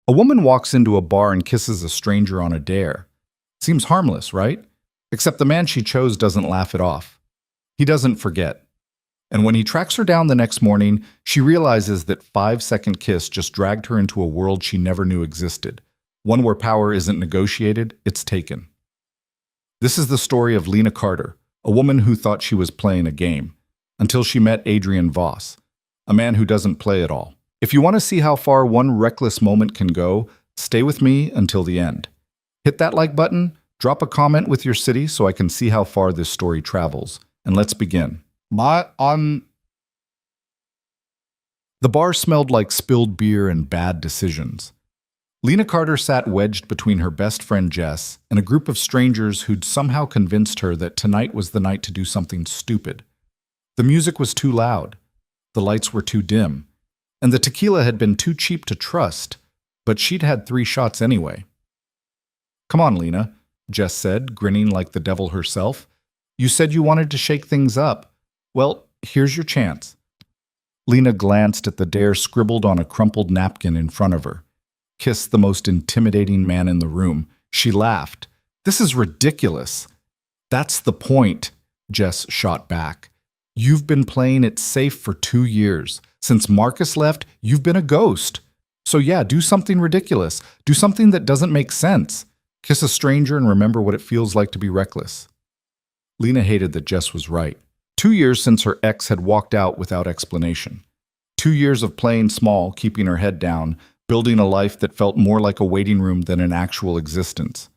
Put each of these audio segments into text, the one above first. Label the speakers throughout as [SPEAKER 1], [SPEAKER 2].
[SPEAKER 1] A woman walks into a bar and kisses a stranger on a dare. Seems harmless, right? Except the man she chose doesn't laugh it off. He doesn't forget. And when he tracks her down the next morning, she realizes that 5-second kiss just dragged her into a world she never knew existed. One where power isn't negotiated, it's taken. This is the story of Lena Carter, a woman who thought she was playing a game, until she met Adrian Voss, a man who doesn't play at all. If you want to see how far one reckless moment can go, stay with me until the end. Hit that like button, drop a comment with your city so I can see how far this story travels, and let's begin. The bar smelled like spilled beer and bad decisions. Lena Carter sat wedged between her best friend Jess and a group of strangers who'd somehow convinced her that tonight was the night to do something stupid. The music was too loud, the lights were too dim, and the tequila had been too cheap to trust, but she'd had 3 shots anyway. "Come on, Lena," Jess said, grinning like the devil herself. "You said you wanted to shake things up. Well, here's your chance." Lena glanced at the dare scribbled on a crumpled napkin in front of her. "Kiss the most intimidating man in the room." She laughed. "This is ridiculous." "That's the point," Jess shot back. "You've been playing it safe for 2 years. Since Marcus left, you've been a ghost. So yeah, do something ridiculous. Do something that doesn't make sense. Kiss a stranger and remember what it feels like to be reckless." Lena hated that Jess was right. 2 years since her ex had walked out without explanation. 2 years of playing small, keeping her head down, building a life that felt more like a waiting room than an actual existence.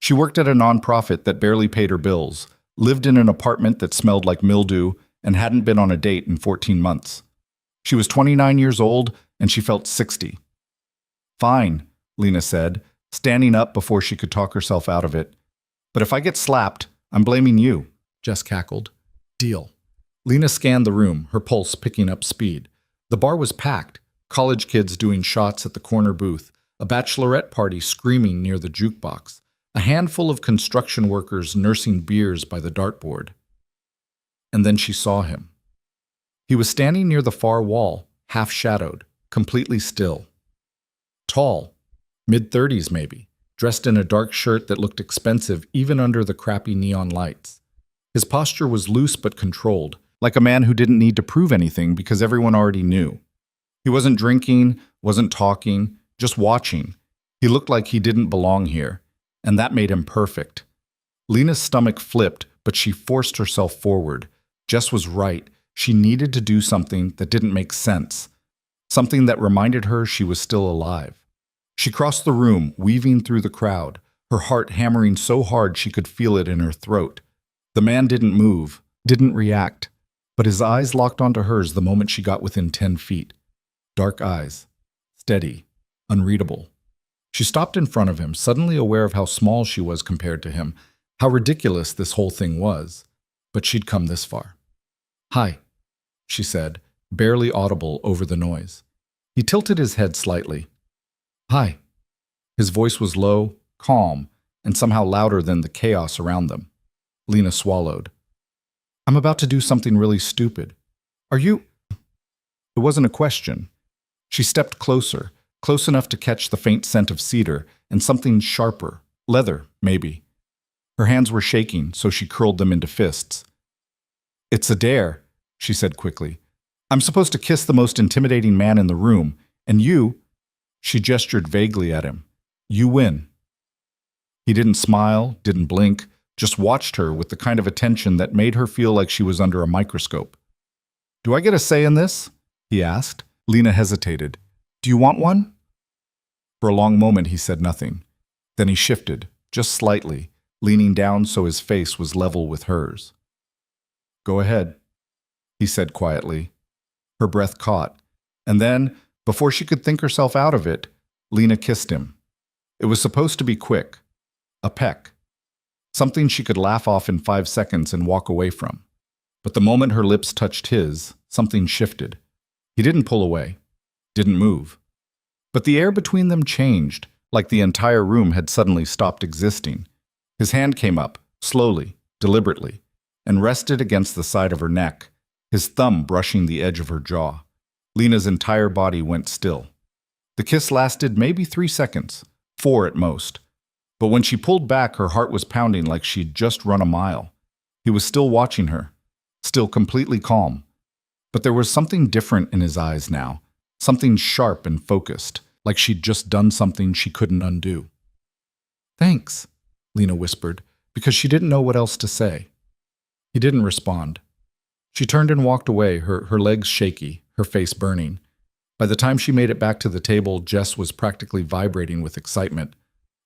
[SPEAKER 1] She worked at a nonprofit that barely paid her bills, lived in an apartment that smelled like mildew, and hadn't been on a date in 14 months. She was 29 years old, and she felt 60. "Fine," Lena said, standing up before she could talk herself out of it. "But if I get slapped, I'm blaming you," Jess cackled. "Deal." Lena scanned the room, her pulse picking up speed. The bar was packed, college kids doing shots at the corner booth, a bachelorette party screaming near the jukebox, a handful of construction workers nursing beers by the dartboard. And then she saw him. He was standing near the far wall, half-shadowed, completely still. Tall, mid-30s maybe, dressed in a dark shirt that looked expensive even under the crappy neon lights. His posture was loose but controlled, like a man who didn't need to prove anything because everyone already knew. He wasn't drinking, wasn't talking, just watching. He looked like he didn't belong here, and that made him perfect. Lena's stomach flipped, but she forced herself forward. Jess was right. She needed to do something that didn't make sense, something that reminded her she was still alive. She crossed the room, weaving through the crowd, her heart hammering so hard she could feel it in her throat. The man didn't move, didn't react, but his eyes locked onto hers the moment she got within 10 feet. Dark eyes, steady, unreadable. She stopped in front of him, suddenly aware of how small she was compared to him, how ridiculous this whole thing was. But she'd come this far. "Hi," she said, barely audible over the noise. He tilted his head slightly. "Hi." His voice was low, calm, and somehow louder than the chaos around them. Lena swallowed. "I'm about to do something really stupid. Are you—" It wasn't a question. She stepped closer, close enough to catch the faint scent of cedar and something sharper, leather, maybe. Her hands were shaking, so she curled them into fists. "It's a dare," she said quickly. "I'm supposed to kiss the most intimidating man in the room, and you—" She gestured vaguely at him. "You win." He didn't smile, didn't blink, just watched her with the kind of attention that made her feel like she was under a microscope. "Do I get a say in this?" he asked. Lena hesitated. "Do you want one?" For a long moment he said nothing. Then he shifted, just slightly, leaning down so his face was level with hers. "Go ahead," he said quietly. Her breath caught, and then, before she could think herself out of it, Lena kissed him. It was supposed to be quick. A peck. Something she could laugh off in 5 seconds and walk away from. But the moment her lips touched his, something shifted. He didn't pull away. Didn't move. But the air between them changed, like the entire room had suddenly stopped existing. His hand came up, slowly, deliberately, and rested against the side of her neck, his thumb brushing the edge of her jaw. Lena's entire body went still. The kiss lasted maybe 3 seconds, 4 at most. But when she pulled back, her heart was pounding like she'd just run a mile. He was still watching her, still completely calm. But there was something different in his eyes now, something sharp and focused, like she'd just done something she couldn't undo. "Thanks," Lena whispered, because she didn't know what else to say. He didn't respond. She turned and walked away, her legs shaky, her face burning. By the time she made it back to the table, Jess was practically vibrating with excitement.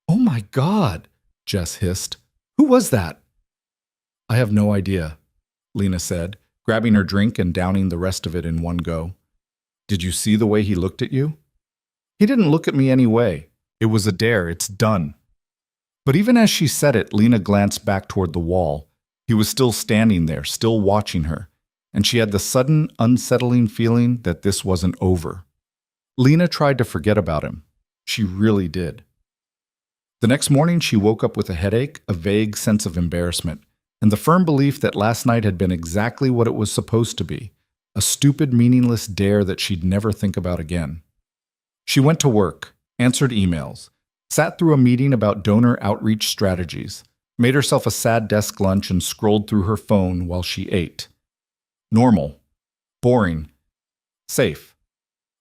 [SPEAKER 1] "Oh my God," Jess hissed. "Who was that?" "I have no idea," Lena said, grabbing her drink and downing the rest of it in one go. "Did you see the way he looked at you?" "He didn't look at me anyway. It was a dare, it's done." But even as she said it, Lena glanced back toward the wall. He was still standing there, still watching her, and she had the sudden, unsettling feeling that this wasn't over. Lena tried to forget about him. She really did. The next morning, she woke up with a headache, a vague sense of embarrassment, and the firm belief that last night had been exactly what it was supposed to be, a stupid, meaningless dare that she'd never think about again. She went to work, answered emails, sat through a meeting about donor outreach strategies, made herself a sad desk lunch and scrolled through her phone while she ate. Normal, boring, safe.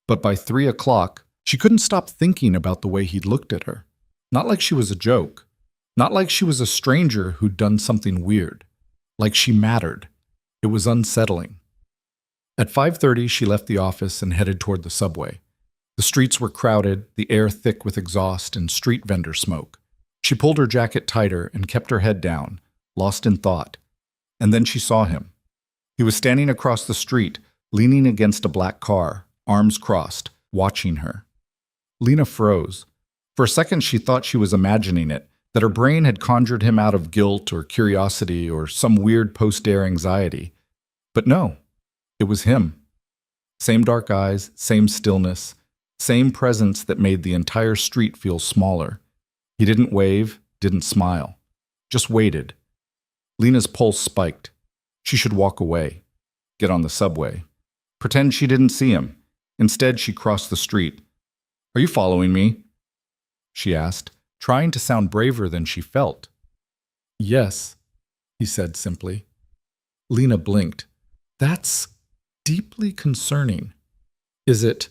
[SPEAKER 1] But by 3 o'clock, she couldn't stop thinking about the way he'd looked at her. Not like she was a joke. Not like she was a stranger who'd done something weird. Like she mattered. It was unsettling. At 5:30, she left the office and headed toward the subway. The streets were crowded, the air thick with exhaust and street vendor smoke. She pulled her jacket tighter and kept her head down, lost in thought. And then she saw him. He was standing across the street, leaning against a black car, arms crossed, watching her. Lena froze. For a second, she thought she was imagining it, that her brain had conjured him out of guilt or curiosity or some weird post-dare anxiety. But no, it was him. Same dark eyes, same stillness, same presence that made the entire street feel smaller. He didn't wave, didn't smile, just waited. Lena's pulse spiked. She should walk away, get on the subway, pretend she didn't see him. Instead, she crossed the street. "Are you following me?" she asked, trying to sound braver than she felt. "Yes," he said simply. Lena blinked. "That's deeply concerning." "Is it?"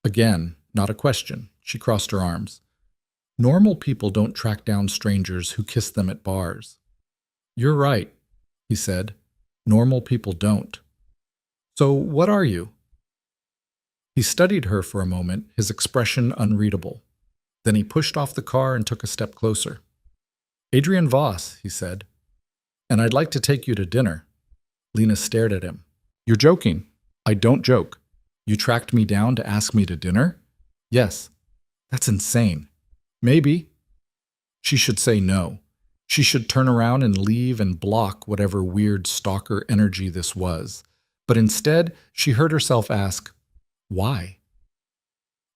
[SPEAKER 1] Again, not a question. She crossed her arms. "Normal people don't track down strangers who kiss them at bars." "You're right," he said. "Normal people don't." "So what are you?" He studied her for a moment, his expression unreadable. Then he pushed off the car and took a step closer. "Adrian Voss," he said. "And I'd like to take you to dinner." Lena stared at him. "You're joking." "I don't joke. You tracked me down to ask me to dinner?" "Yes." "That's insane." "Maybe." She should say no. She should turn around and leave and block whatever weird stalker energy this was. But instead, she heard herself ask, "Why?"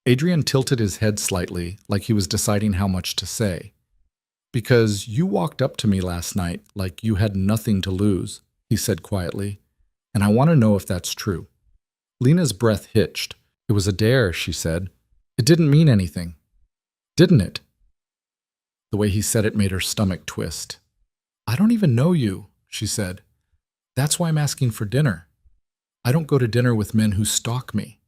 [SPEAKER 1] Adrian tilted his head slightly, like he was deciding how much to say. "Because you walked up to me last night like you had nothing to lose," he said quietly, "and I want to know if that's true." Lena's breath hitched. "It was a dare," she said. "It didn't mean anything." "Didn't it?" The way he said it made her stomach twist. "I don't even know you," she said. "That's why I'm asking for dinner. I don't go to dinner with men who stalk me."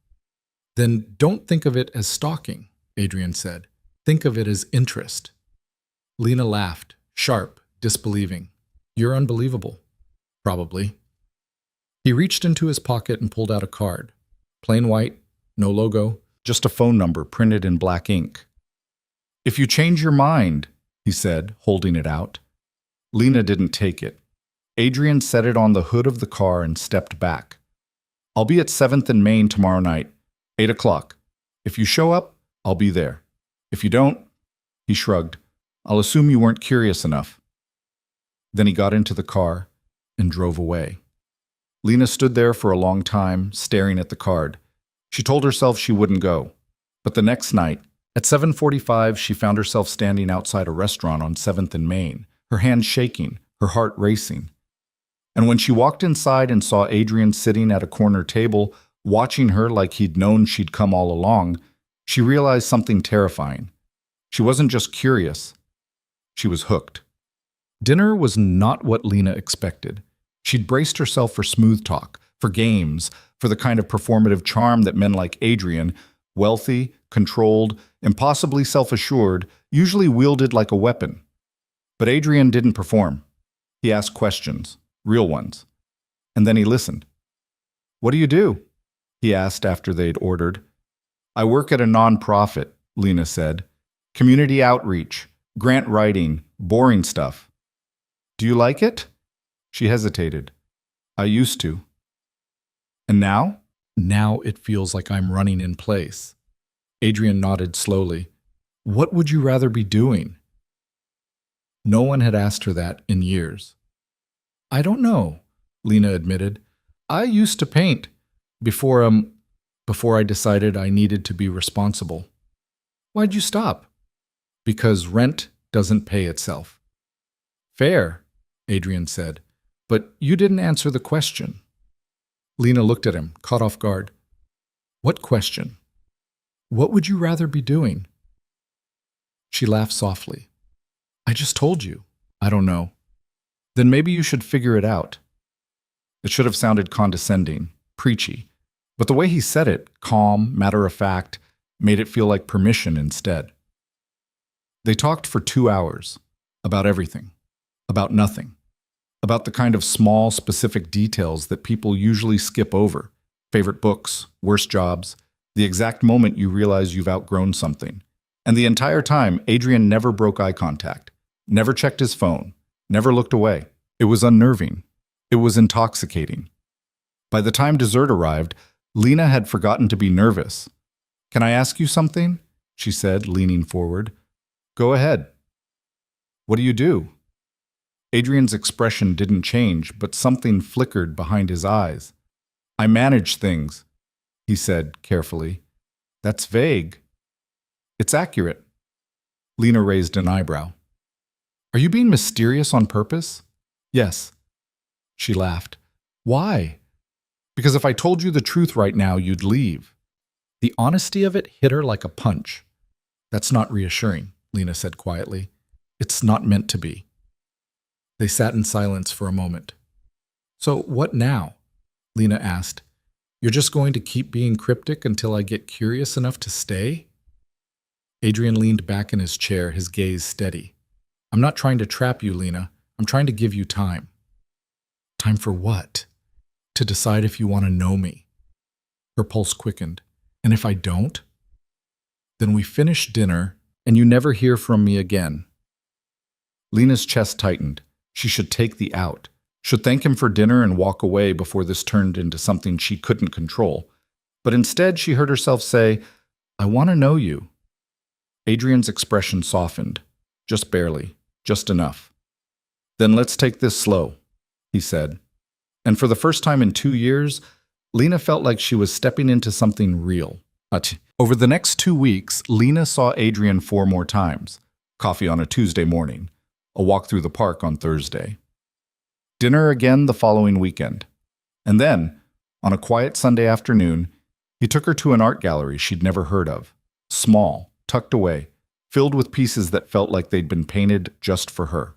[SPEAKER 1] "Then don't think of it as stalking," Adrian said. "Think of it as interest." Lena laughed, sharp, disbelieving. "You're unbelievable." "Probably." He reached into his pocket and pulled out a card. Plain white, no logo, just a phone number printed in black ink. "If you change your mind," he said, holding it out. Lena didn't take it. Adrian set it on the hood of the car and stepped back. "I'll be at 7th and Main tomorrow night, 8 o'clock. If you show up, I'll be there. If you don't," he shrugged, "I'll assume you weren't curious enough." Then he got into the car and drove away. Lena stood there for a long time, staring at the card. She told herself she wouldn't go. But the next night, at 7:45, she found herself standing outside a restaurant on 7th and Main, her hands shaking, her heart racing. And when she walked inside and saw Adrian sitting at a corner table, watching her like he'd known she'd come all along, She realized something terrifying. She wasn't just curious, she was hooked. Dinner was not what Lena expected. She'd braced herself for smooth talk, for games, for the kind of performative charm that men like Adrian, wealthy, controlled, impossibly self-assured, usually wielded like a weapon. But Adrian didn't perform. He asked questions, real ones. And then he listened. "What do you do?" he asked after they'd ordered. "I work at a non-profit," Lena said. "Community outreach, grant writing, boring stuff." "Do you like it?" She hesitated. "I used to." "And now?" "Now it feels like I'm running in place." Adrian nodded slowly. "What would you rather be doing?" No one had asked her that in years. "I don't know," Lena admitted. "I used to paint before I decided I needed to be responsible." "Why'd you stop?" "Because rent doesn't pay itself." "Fair," Adrian said, "but you didn't answer the question." Lena looked at him, caught off guard. "What question?" "What would you rather be doing?" She laughed softly. "I just told you. I don't know." "Then maybe you should figure it out." It should have sounded condescending, preachy, but the way he said it, calm, matter-of-fact, made it feel like permission instead. They talked for 2 hours, about everything, about nothing, about the kind of small, specific details that people usually skip over: favorite books, worst jobs, the exact moment you realize you've outgrown something. And the entire time, Adrian never broke eye contact, never checked his phone, never looked away. It was unnerving. It was intoxicating. By the time dessert arrived, Lena had forgotten to be nervous. "Can I ask you something?" she said, leaning forward. "Go ahead." "What do you do?" Adrian's expression didn't change, but something flickered behind his eyes. "I manage things," he said carefully. "That's vague." "It's accurate." Lena raised an eyebrow. "Are you being mysterious on purpose?" "Yes." She laughed. "Why?" "Because if I told you the truth right now, you'd leave." The honesty of it hit her like a punch. "That's not reassuring," Lena said quietly. "It's not meant to be." They sat in silence for a moment. "So what now?" Lena asked. "You're just going to keep being cryptic until I get curious enough to stay?" Adrian leaned back in his chair, his gaze steady. "I'm not trying to trap you, Lena. I'm trying to give you time." "Time for what?" "To decide if you want to know me." Her pulse quickened. "And if I don't?" "Then we finish dinner, and you never hear from me again." Lena's chest tightened. She should take the out, should thank him for dinner and walk away before this turned into something she couldn't control. But instead, she heard herself say, "I want to know you." Adrian's expression softened, just barely, just enough. "Then let's take this slow," he said. And for the first time in 2 years, Lena felt like she was stepping into something real. Over the next 2 weeks, Lena saw Adrian 4 more times. Coffee on a Tuesday morning, a walk through the park on Thursday, dinner again the following weekend. And then, on a quiet Sunday afternoon, he took her to an art gallery she'd never heard of. Small, tucked away, filled with pieces that felt like they'd been painted just for her.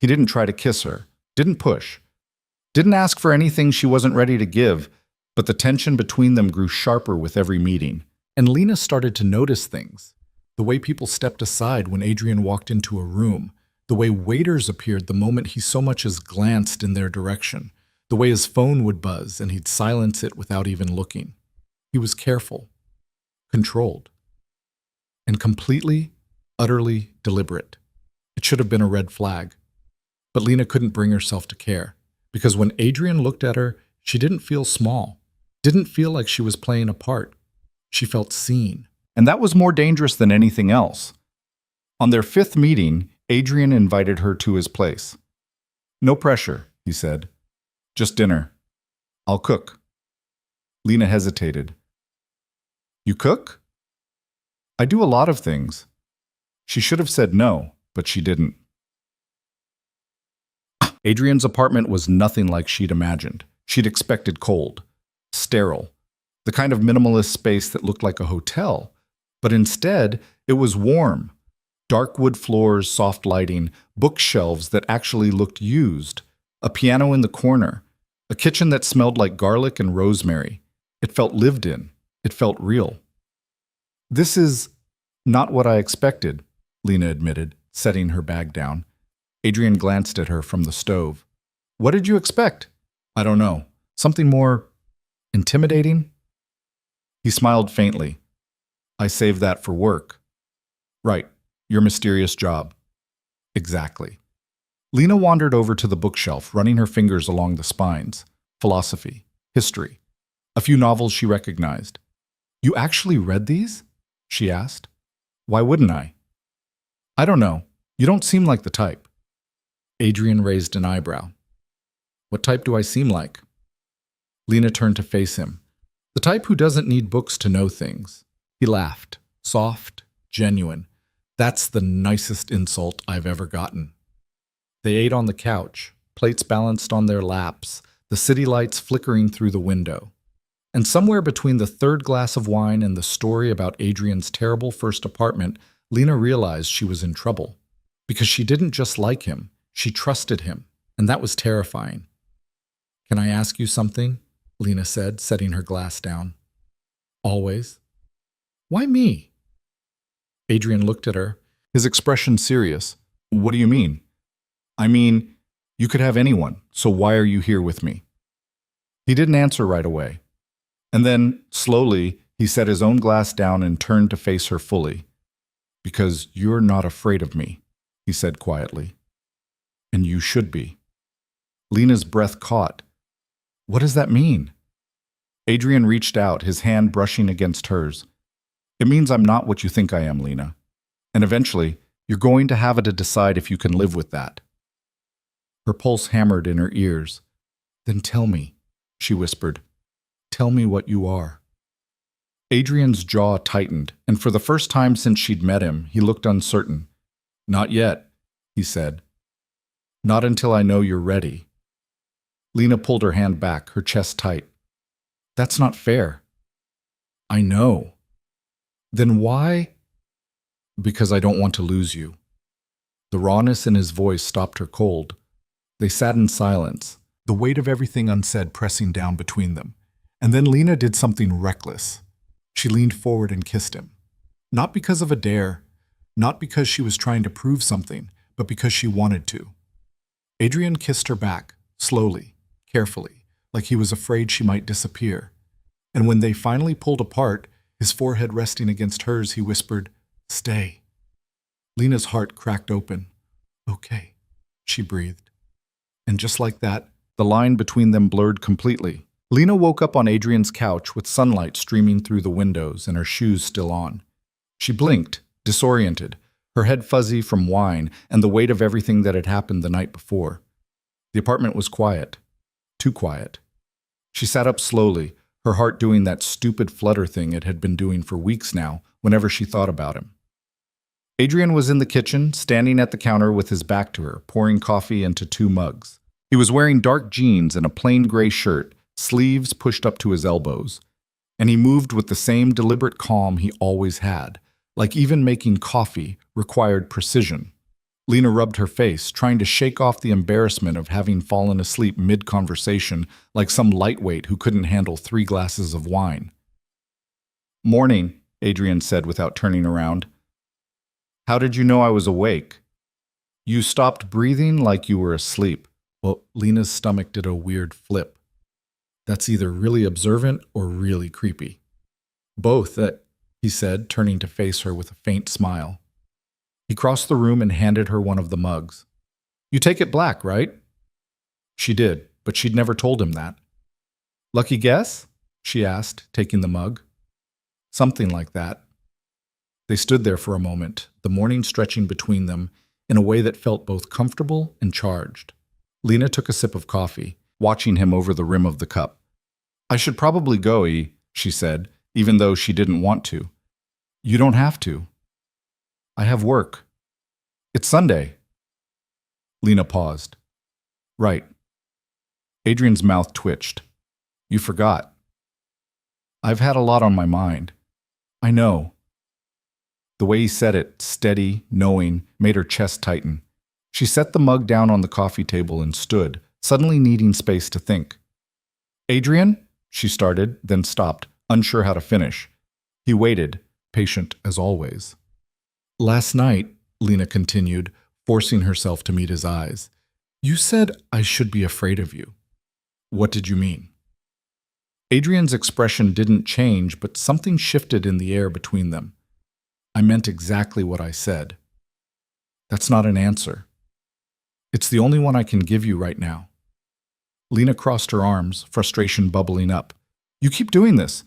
[SPEAKER 1] He didn't try to kiss her, didn't push, didn't ask for anything she wasn't ready to give, but the tension between them grew sharper with every meeting. And Lena started to notice things. The way people stepped aside when Adrian walked into a room, the way waiters appeared the moment he so much as glanced in their direction, the way his phone would buzz and he'd silence it without even looking. He was careful, controlled, and completely, utterly deliberate. It should have been a red flag. But Lena couldn't bring herself to care, because when Adrian looked at her, she didn't feel small, didn't feel like she was playing a part. She felt seen. And that was more dangerous than anything else. On their 5th meeting, Adrian invited her to his place. "No pressure," he said. "Just dinner. I'll cook." Lena hesitated. "You cook?" "I do a lot of things." She should have said no, but she didn't. Adrian's apartment was nothing like she'd imagined. She'd expected cold, sterile, the kind of minimalist space that looked like a hotel, But instead, it was warm. Dark wood floors, soft lighting, bookshelves that actually looked used, a piano in the corner, a kitchen that smelled like garlic and rosemary. It felt lived in. It felt real. This is not what I expected, Lena admitted, setting her bag down. Adrian glanced at her from the stove. What did you expect? I don't know. Something more intimidating? He smiled faintly. I saved that for work. Right. Your mysterious job. Exactly. Lena wandered over to the bookshelf, running her fingers along the spines. Philosophy, history, a few novels she recognized. You actually read these? She asked. Why wouldn't I? I don't know. You don't seem like the type. Adrian raised an eyebrow. What type do I seem like? Lena turned to face him. The type who doesn't need books to know things. He laughed, soft, genuine. That's the nicest insult I've ever gotten. They ate on the couch, plates balanced on their laps, the city lights flickering through the window. And somewhere between the third glass of wine and the story about Adrian's terrible first apartment, Lena realized she was in trouble. Because she didn't just like him, she trusted him, and that was terrifying. Can I ask you something? Lena said, setting her glass down. Always. Why me? Adrian looked at her, his expression serious. What do you mean? I mean, you could have anyone, so why are you here with me? He didn't answer right away. And then, slowly, he set his own glass down and turned to face her fully. Because you're not afraid of me, he said quietly. And you should be. Lena's breath caught. What does that mean? Adrian reached out, his hand brushing against hers. It means I'm not what you think I am, Lena. And eventually, you're going to have to decide if you can live with that. Her pulse hammered in her ears. Then tell me, she whispered. Tell me what you are. Adrian's jaw tightened, and for the first time since she'd met him, he looked uncertain. Not yet, he said. Not until I know you're ready. Lena pulled her hand back, her chest tight. That's not fair. I know. Then why? Because I don't want to lose you. The rawness in his voice stopped her cold. They sat in silence, the weight of everything unsaid pressing down between them. And then Lena did something reckless. She leaned forward and kissed him. Not because of a dare, not because she was trying to prove something, but because she wanted to. Adrian kissed her back, slowly, carefully, like he was afraid she might disappear. And when they finally pulled apart, his forehead resting against hers, he whispered, Stay. Lena's heart cracked open. Okay, she breathed. And just like that, the line between them blurred completely. Lena woke up on Adrian's couch with sunlight streaming through the windows and her shoes still on. She blinked, disoriented, her head fuzzy from wine and the weight of everything that had happened the night before. The apartment was quiet. Too quiet. She sat up slowly, her heart doing that stupid flutter thing it had been doing for weeks now, whenever she thought about him. Adrian was in the kitchen, standing at the counter with his back to her, pouring coffee into 2 mugs. He was wearing dark jeans and a plain gray shirt, sleeves pushed up to his elbows. And he moved with the same deliberate calm he always had, like even making coffee required precision. Lena rubbed her face, trying to shake off the embarrassment of having fallen asleep mid-conversation like some lightweight who couldn't handle 3 glasses of wine. Morning, Adrian said without turning around. How did you know I was awake? You stopped breathing like you were asleep. Well, Lena's stomach did a weird flip. That's either really observant or really creepy. Both, he said, turning to face her with a faint smile. He crossed the room and handed her one of the mugs. You take it black, right? She did, but she'd never told him that. Lucky guess? She asked, taking the mug. Something like that. They stood there for a moment, the morning stretching between them in a way that felt both comfortable and charged. Lena took a sip of coffee, watching him over the rim of the cup. I should probably go, she said, even though she didn't want to. You don't have to. I have work. It's Sunday. Lena paused. Right. Adrian's mouth twitched. You forgot. I've had a lot on my mind. I know. The way he said it, steady, knowing, made her chest tighten. She set the mug down on the coffee table and stood, suddenly needing space to think. "Adrian?" she started, then stopped, unsure how to finish. He waited, patient as always. "Last night," Lena continued, forcing herself to meet his eyes, "you said I should be afraid of you. What did you mean?" Adrian's expression didn't change, but something shifted in the air between them. "I meant exactly what I said." "That's not an answer. It's the only one I can give you right now." Lena crossed her arms, frustration bubbling up. "You keep doing this.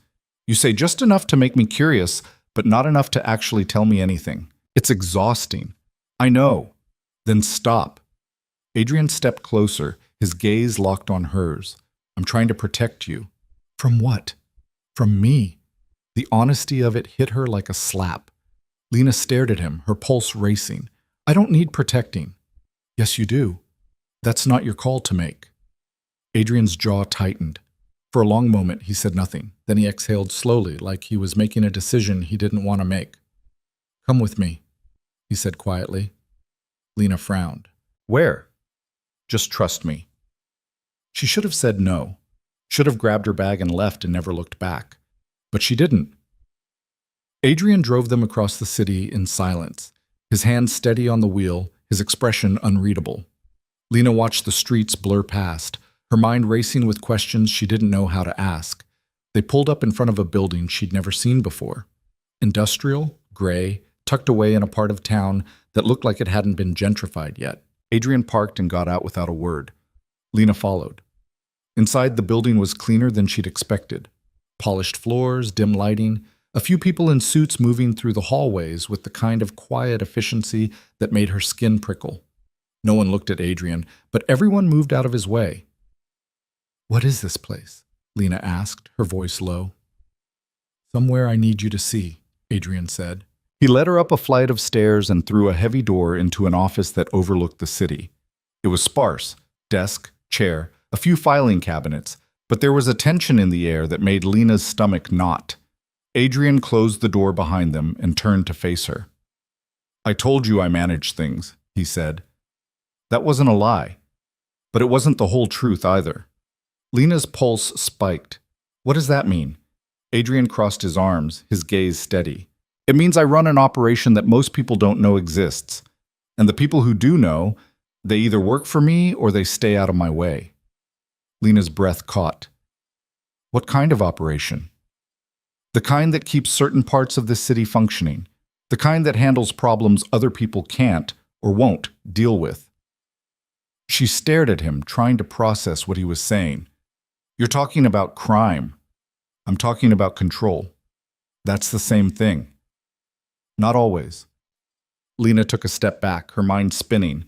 [SPEAKER 1] You say just enough to make me curious, but not enough to actually tell me anything. It's exhausting." "I know." "Then stop." Adrian stepped closer, his gaze locked on hers. "I'm trying to protect you." "From what?" "From me." The honesty of it hit her like a slap. Lena stared at him, her pulse racing. "I don't need protecting." "Yes, you do. That's not your call to make." Adrian's jaw tightened. For a long moment, he said nothing. Then he exhaled slowly, like he was making a decision he didn't want to make. "Come with me," he said quietly. Lena frowned. "Where?" "Just trust me." She should have said no. Should have grabbed her bag and left and never looked back. But she didn't. Adrian drove them across the city in silence, his hand steady on the wheel, his expression unreadable. Lena watched the streets blur past, her mind racing with questions she didn't know how to ask. They pulled up in front of a building she'd never seen before. Industrial, gray, tucked away in a part of town that looked like it hadn't been gentrified yet. Adrian parked and got out without a word. Lena followed. Inside, the building was cleaner than she'd expected. Polished floors, dim lighting, a few people in suits moving through the hallways with the kind of quiet efficiency that made her skin prickle. No one looked at Adrian, but everyone moved out of his way. "What is this place?" Lena asked, her voice low. "Somewhere I need you to see," Adrian said. He led her up a flight of stairs and through a heavy door into an office that overlooked the city. It was sparse, desk, chair, a few filing cabinets, but there was a tension in the air that made Lena's stomach knot. Adrian closed the door behind them and turned to face her. "I told you I managed things," he said. That wasn't a lie, but it wasn't the whole truth either. Lena's pulse spiked. "What does that mean?" Adrian crossed his arms, his gaze steady. "It means I run an operation that most people don't know exists. And the people who do know, they either work for me or they stay out of my way." Lena's breath caught. "What kind of operation?" "The kind that keeps certain parts of this city functioning. The kind that handles problems other people can't or won't deal with." She stared at him, trying to process what he was saying. "You're talking about crime. I'm talking about control. That's the same thing." "Not always." Lena took a step back, her mind spinning.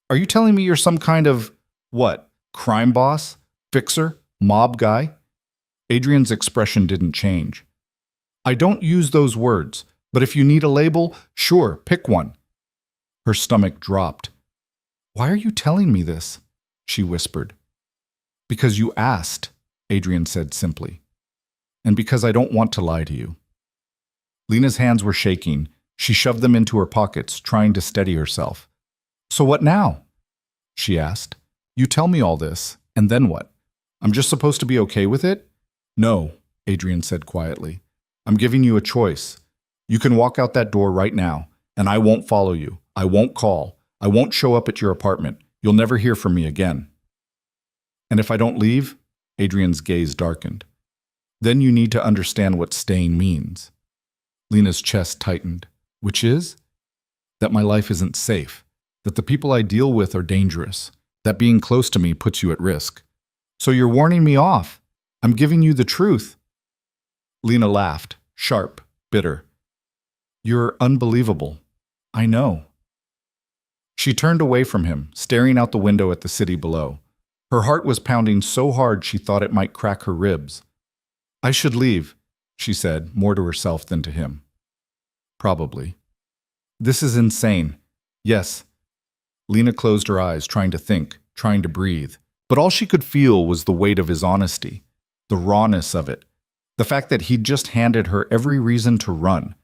[SPEAKER 1] "Are you telling me you're some kind of, what, crime boss, fixer, mob guy?" Adrian's expression didn't change. "I don't use those words, but if you need a label, sure, pick one." Her stomach dropped. "Why are you telling me this?" she whispered. "Because you asked," Adrian said simply. "And because I don't want to lie to you." Lena's hands were shaking. She shoved them into her pockets, trying to steady herself. "So what now?" she asked. "You tell me all this, and then what? I'm just supposed to be okay with it?" "No," Adrian said quietly. "I'm giving you a choice. You can walk out that door right now, and I won't follow you. I won't call. I won't show up at your apartment. You'll never hear from me again." "And if I don't leave?" Adrian's gaze darkened. "Then you need to understand what staying means." Lena's chest tightened. "Which is?" "That my life isn't safe. That the people I deal with are dangerous. That being close to me puts you at risk." "So you're warning me off. I'm giving you the truth." Lena laughed, sharp, bitter. "You're unbelievable. I know." She turned away from him, staring out the window at the city below. Her heart was pounding so hard she thought it might crack her ribs. "I should leave," she said, more to herself than to him. "Probably." "This is insane." "Yes." Lena closed her eyes, trying to think, trying to breathe. But all she could feel was the weight of his honesty, the rawness of it, the fact that he'd just handed her every reason to run.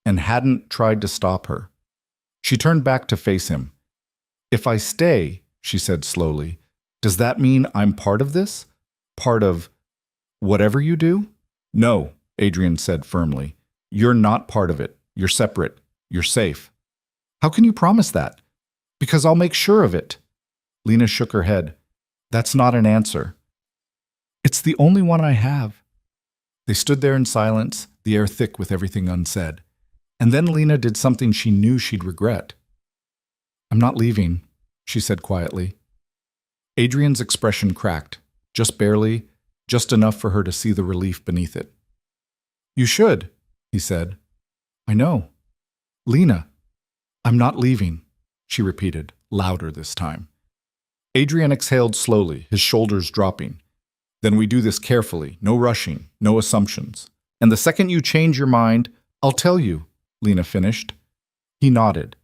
[SPEAKER 1] and hadn't tried to stop her. She turned back to face him. "If I stay," she said slowly, "does that mean I'm part of this? Part of whatever you do?" "No," Adrian said firmly. "You're not part of it. You're separate. You're safe." "How can you promise that?" "Because I'll make sure of it." Lena shook her head. "That's not an answer." "It's the only one I have." They stood there in silence, the air thick with everything unsaid. And then Lena did something she knew she'd regret. "I'm not leaving," she said quietly. Adrian's expression cracked, just barely, just enough for her to see the relief beneath it. "You should," he said. "I know." "Lena, I'm not leaving," she repeated, louder this time. Adrian exhaled slowly, his shoulders dropping. "Then we do this carefully, no rushing, no assumptions. And the second you change your mind, I'll tell you," Lena finished. He nodded.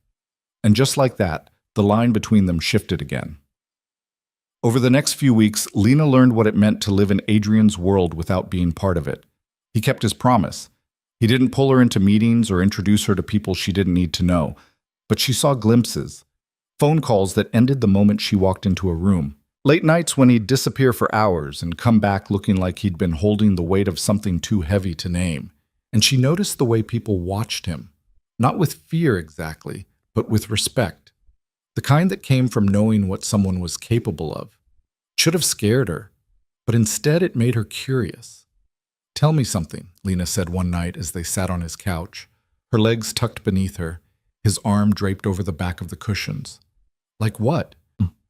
[SPEAKER 1] And just like that, the line between them shifted again. Over the next few weeks, Lena learned what it meant to live in Adrian's world without being part of it. He kept his promise. He didn't pull her into meetings or introduce her to people she didn't need to know. But she saw glimpses. Phone calls that ended the moment she walked into a room. Late nights when he'd disappear for hours and come back looking like he'd been holding the weight of something too heavy to name. And she noticed the way people watched him. Not with fear exactly, but with respect. The kind that came from knowing what someone was capable of. It should have scared her, but instead it made her curious. "Tell me something," Lena said one night as they sat on his couch, her legs tucked beneath her, his arm draped over the back of the cushions. "Like what?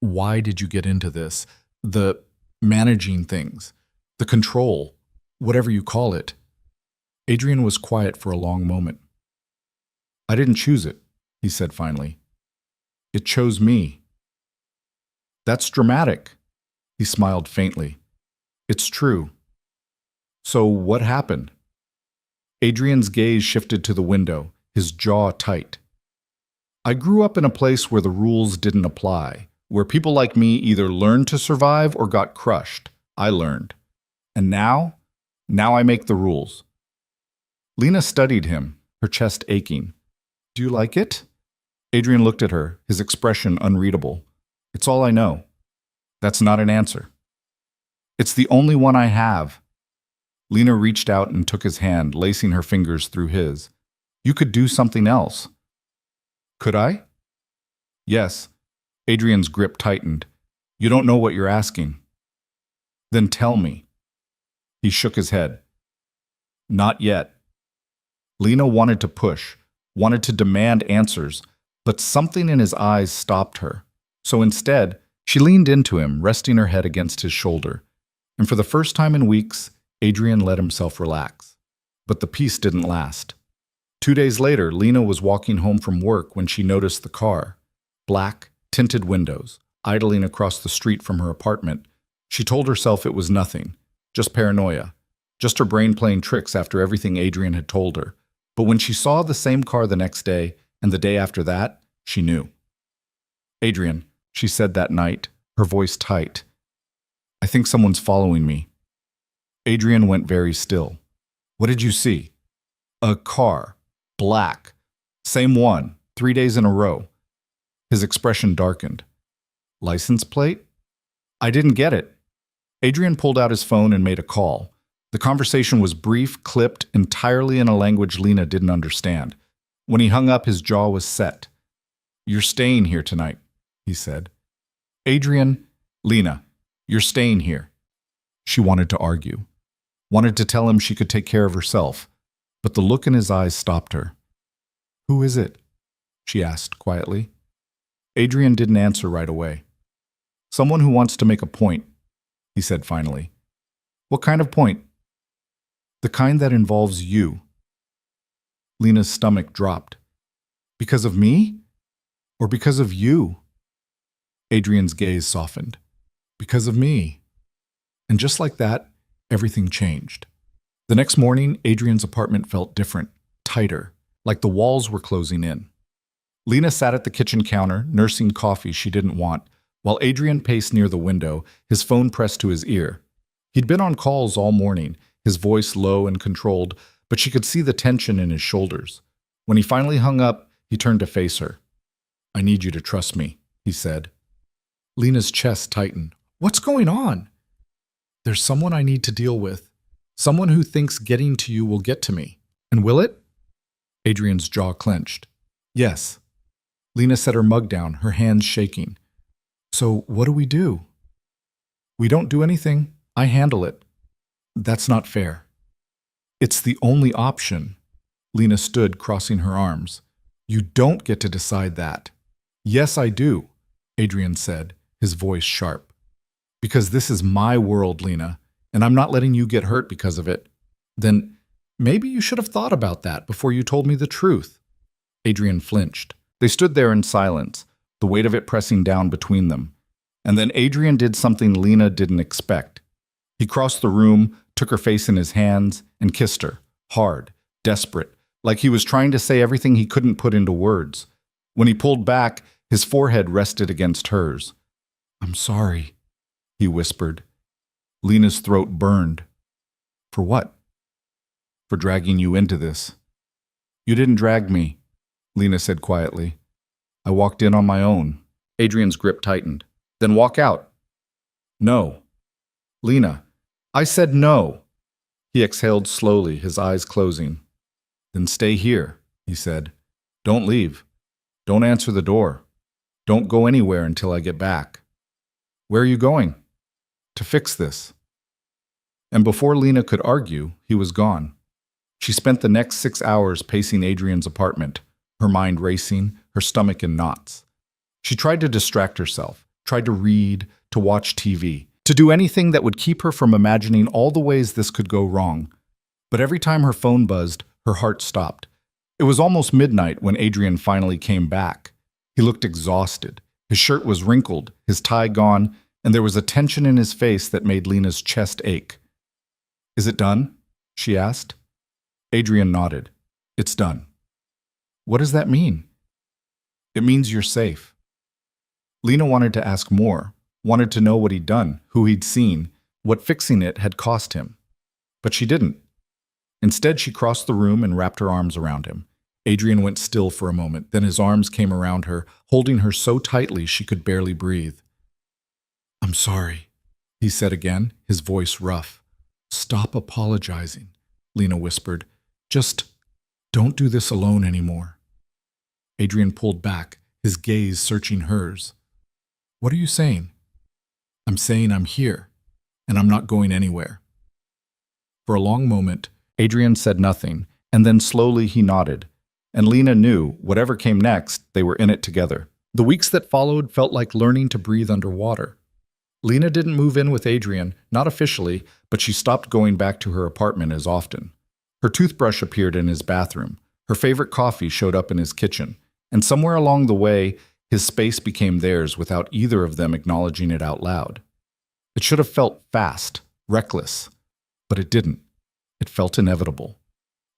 [SPEAKER 1] Why did you get into this? The managing things, the control, whatever you call it." Adrian was quiet for a long moment. "I didn't choose it," he said finally. "It chose me." "That's dramatic." He smiled faintly. "It's true." "So what happened?" Adrian's gaze shifted to the window, his jaw tight. "I grew up in a place where the rules didn't apply, where people like me either learned to survive or got crushed. I learned. And now I make the rules." Lena studied him, her chest aching. "Do you like it?" Adrian looked at her, his expression unreadable. "It's all I know." "That's not an answer." "It's the only one I have." Lena reached out and took his hand, lacing her fingers through his. "You could do something else." "Could I?" "Yes." Adrian's grip tightened. "You don't know what you're asking." "Then tell me." He shook his head. "Not yet." Lena wanted to push, wanted to demand answers, but something in his eyes stopped her. So instead, she leaned into him, resting her head against his shoulder. And for the first time in weeks, Adrian let himself relax. But the peace didn't last. 2 days later, Lena was walking home from work when she noticed the car. Black, tinted windows, idling across the street from her apartment. She told herself it was nothing, just paranoia, just her brain playing tricks after everything Adrian had told her. But when she saw the same car the next day, and the day after that, she knew. "Adrian," she said that night, her voice tight. "I think someone's following me." Adrian went very still. "What did you see?" "A car. Black. Same one. 3 days in a row." His expression darkened. "License plate?" "I didn't get it." Adrian pulled out his phone and made a call. The conversation was brief, clipped, entirely in a language Lena didn't understand. When he hung up, his jaw was set. "You're staying here tonight," he said. "Adrian, Lena, you're staying here." She wanted to argue, wanted to tell him she could take care of herself, but the look in his eyes stopped her. "Who is it?" she asked quietly. Adrian didn't answer right away. "Someone who wants to make a point," he said finally. "What kind of point?" "The kind that involves you." Lena's stomach dropped. "Because of me? Or because of you?" Adrian's gaze softened. "Because of me." And just like that, everything changed. The next morning, Adrian's apartment felt different, tighter, like the walls were closing in. Lena sat at the kitchen counter, nursing coffee she didn't want, while Adrian paced near the window, his phone pressed to his ear. He'd been on calls all morning, his voice low and controlled, but she could see the tension in his shoulders. When he finally hung up, he turned to face her. "I need you to trust me," he said. Lena's chest tightened. "What's going on?" "There's someone I need to deal with. Someone who thinks getting to you will get to me. And will it?" Adrian's jaw clenched. "Yes." Lena set her mug down, her hands shaking. "So what do we do?" "We don't do anything. I handle it." "That's not fair." "It's the only option." Lena stood, crossing her arms. "You don't get to decide that." "Yes, I do," Adrian said, his voice sharp. "Because this is my world, Lena, and I'm not letting you get hurt because of it." "Then maybe you should have thought about that before you told me the truth." Adrian flinched. They stood there in silence, the weight of it pressing down between them. And then Adrian did something Lena didn't expect. He crossed the room, took her face in his hands, and kissed her, hard, desperate, like he was trying to say everything he couldn't put into words. When he pulled back, his forehead rested against hers. "I'm sorry," he whispered. Lena's throat burned. "For what?" "For dragging you into this." "You didn't drag me," Lena said quietly. "I walked in on my own." Adrian's grip tightened. "Then walk out." "No." "Lena, I said no." He exhaled slowly, his eyes closing. "Then stay here," he said. "Don't leave. Don't answer the door. Don't go anywhere until I get back." "Where are you going?" "To fix this." And before Lena could argue, he was gone. She spent the next 6 hours pacing Adrian's apartment, her mind racing, her stomach in knots. She tried to distract herself, tried to read, to watch TV, to do anything that would keep her from imagining all the ways this could go wrong. But every time her phone buzzed, her heart stopped. It was almost midnight when Adrian finally came back. He looked exhausted. His shirt was wrinkled, his tie gone, and there was a tension in his face that made Lena's chest ache. "Is it done?" she asked. Adrian nodded. "It's done." "What does that mean?" "It means you're safe." Lena wanted to ask more, wanted to know what he'd done, who he'd seen, what fixing it had cost him. But she didn't. Instead, she crossed the room and wrapped her arms around him. Adrian went still for a moment, then his arms came around her, holding her so tightly she could barely breathe. "I'm sorry," he said again, his voice rough. "Stop apologizing," Lena whispered. "Just don't do this alone anymore." Adrian pulled back, his gaze searching hers. "What are you saying?" "I'm saying I'm here, and I'm not going anywhere." For a long moment, Adrian said nothing, and then slowly he nodded. And Lena knew, whatever came next, they were in it together. The weeks that followed felt like learning to breathe underwater. Lena didn't move in with Adrian, not officially, but she stopped going back to her apartment as often. Her toothbrush appeared in his bathroom. Her favorite coffee showed up in his kitchen. And somewhere along the way, his space became theirs without either of them acknowledging it out loud. It should have felt fast, reckless, but it didn't. It felt inevitable.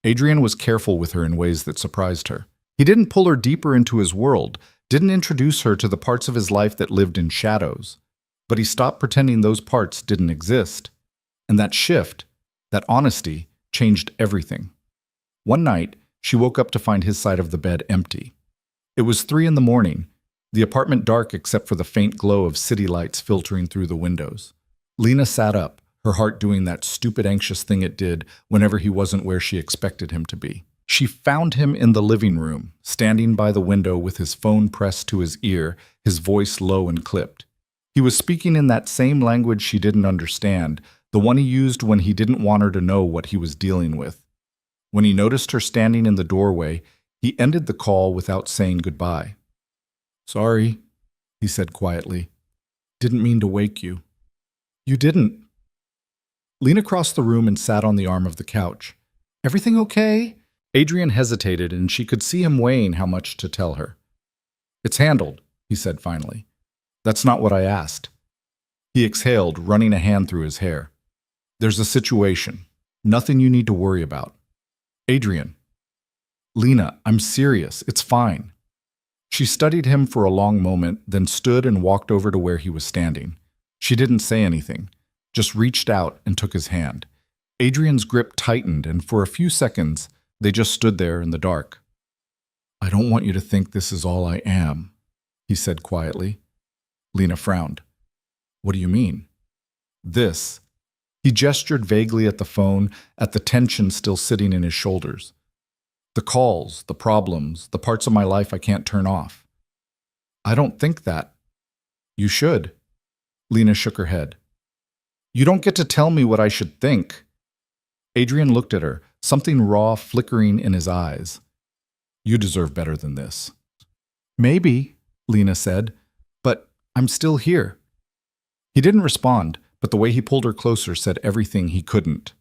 [SPEAKER 1] Adrian was careful with her in ways that surprised her. He didn't pull her deeper into his world, didn't introduce her to the parts of his life that lived in shadows. But he stopped pretending those parts didn't exist. And that shift, that honesty, changed everything. One night, she woke up to find his side of the bed empty. It was 3 a.m, the apartment dark except for the faint glow of city lights filtering through the windows. Lena sat up, her heart doing that stupid anxious thing it did whenever he wasn't where she expected him to be. She found him in the living room, standing by the window with his phone pressed to his ear, his voice low and clipped. He was speaking in that same language she didn't understand, the one he used when he didn't want her to know what he was dealing with. When he noticed her standing in the doorway, he ended the call without saying goodbye. "Sorry," he said quietly. "Didn't mean to wake you." "You didn't." Lena crossed the room and sat on the arm of the couch. "Everything okay?" Adrian hesitated, and she could see him weighing how much to tell her. "It's handled," he said finally. "That's not what I asked." He exhaled, running a hand through his hair. "There's a situation. Nothing you need to worry about." "Adrian." "Lena, I'm serious. It's fine." She studied him for a long moment, then stood and walked over to where he was standing. She didn't say anything, just reached out and took his hand. Adrian's grip tightened, and for a few seconds, they just stood there in the dark. I don't want you to think this is all I am, he said quietly. Lena frowned. What do you mean? This. He gestured vaguely at the phone, at the tension still sitting in his shoulders. The calls, the problems, the parts of my life I can't turn off. I don't think that. You should. Lena shook her head. You don't get to tell me what I should think. Adrian looked at her, something raw flickering in his eyes. You deserve better than this. Maybe, Lena said, but I'm still here. He didn't respond, but the way he pulled her closer said everything he couldn't.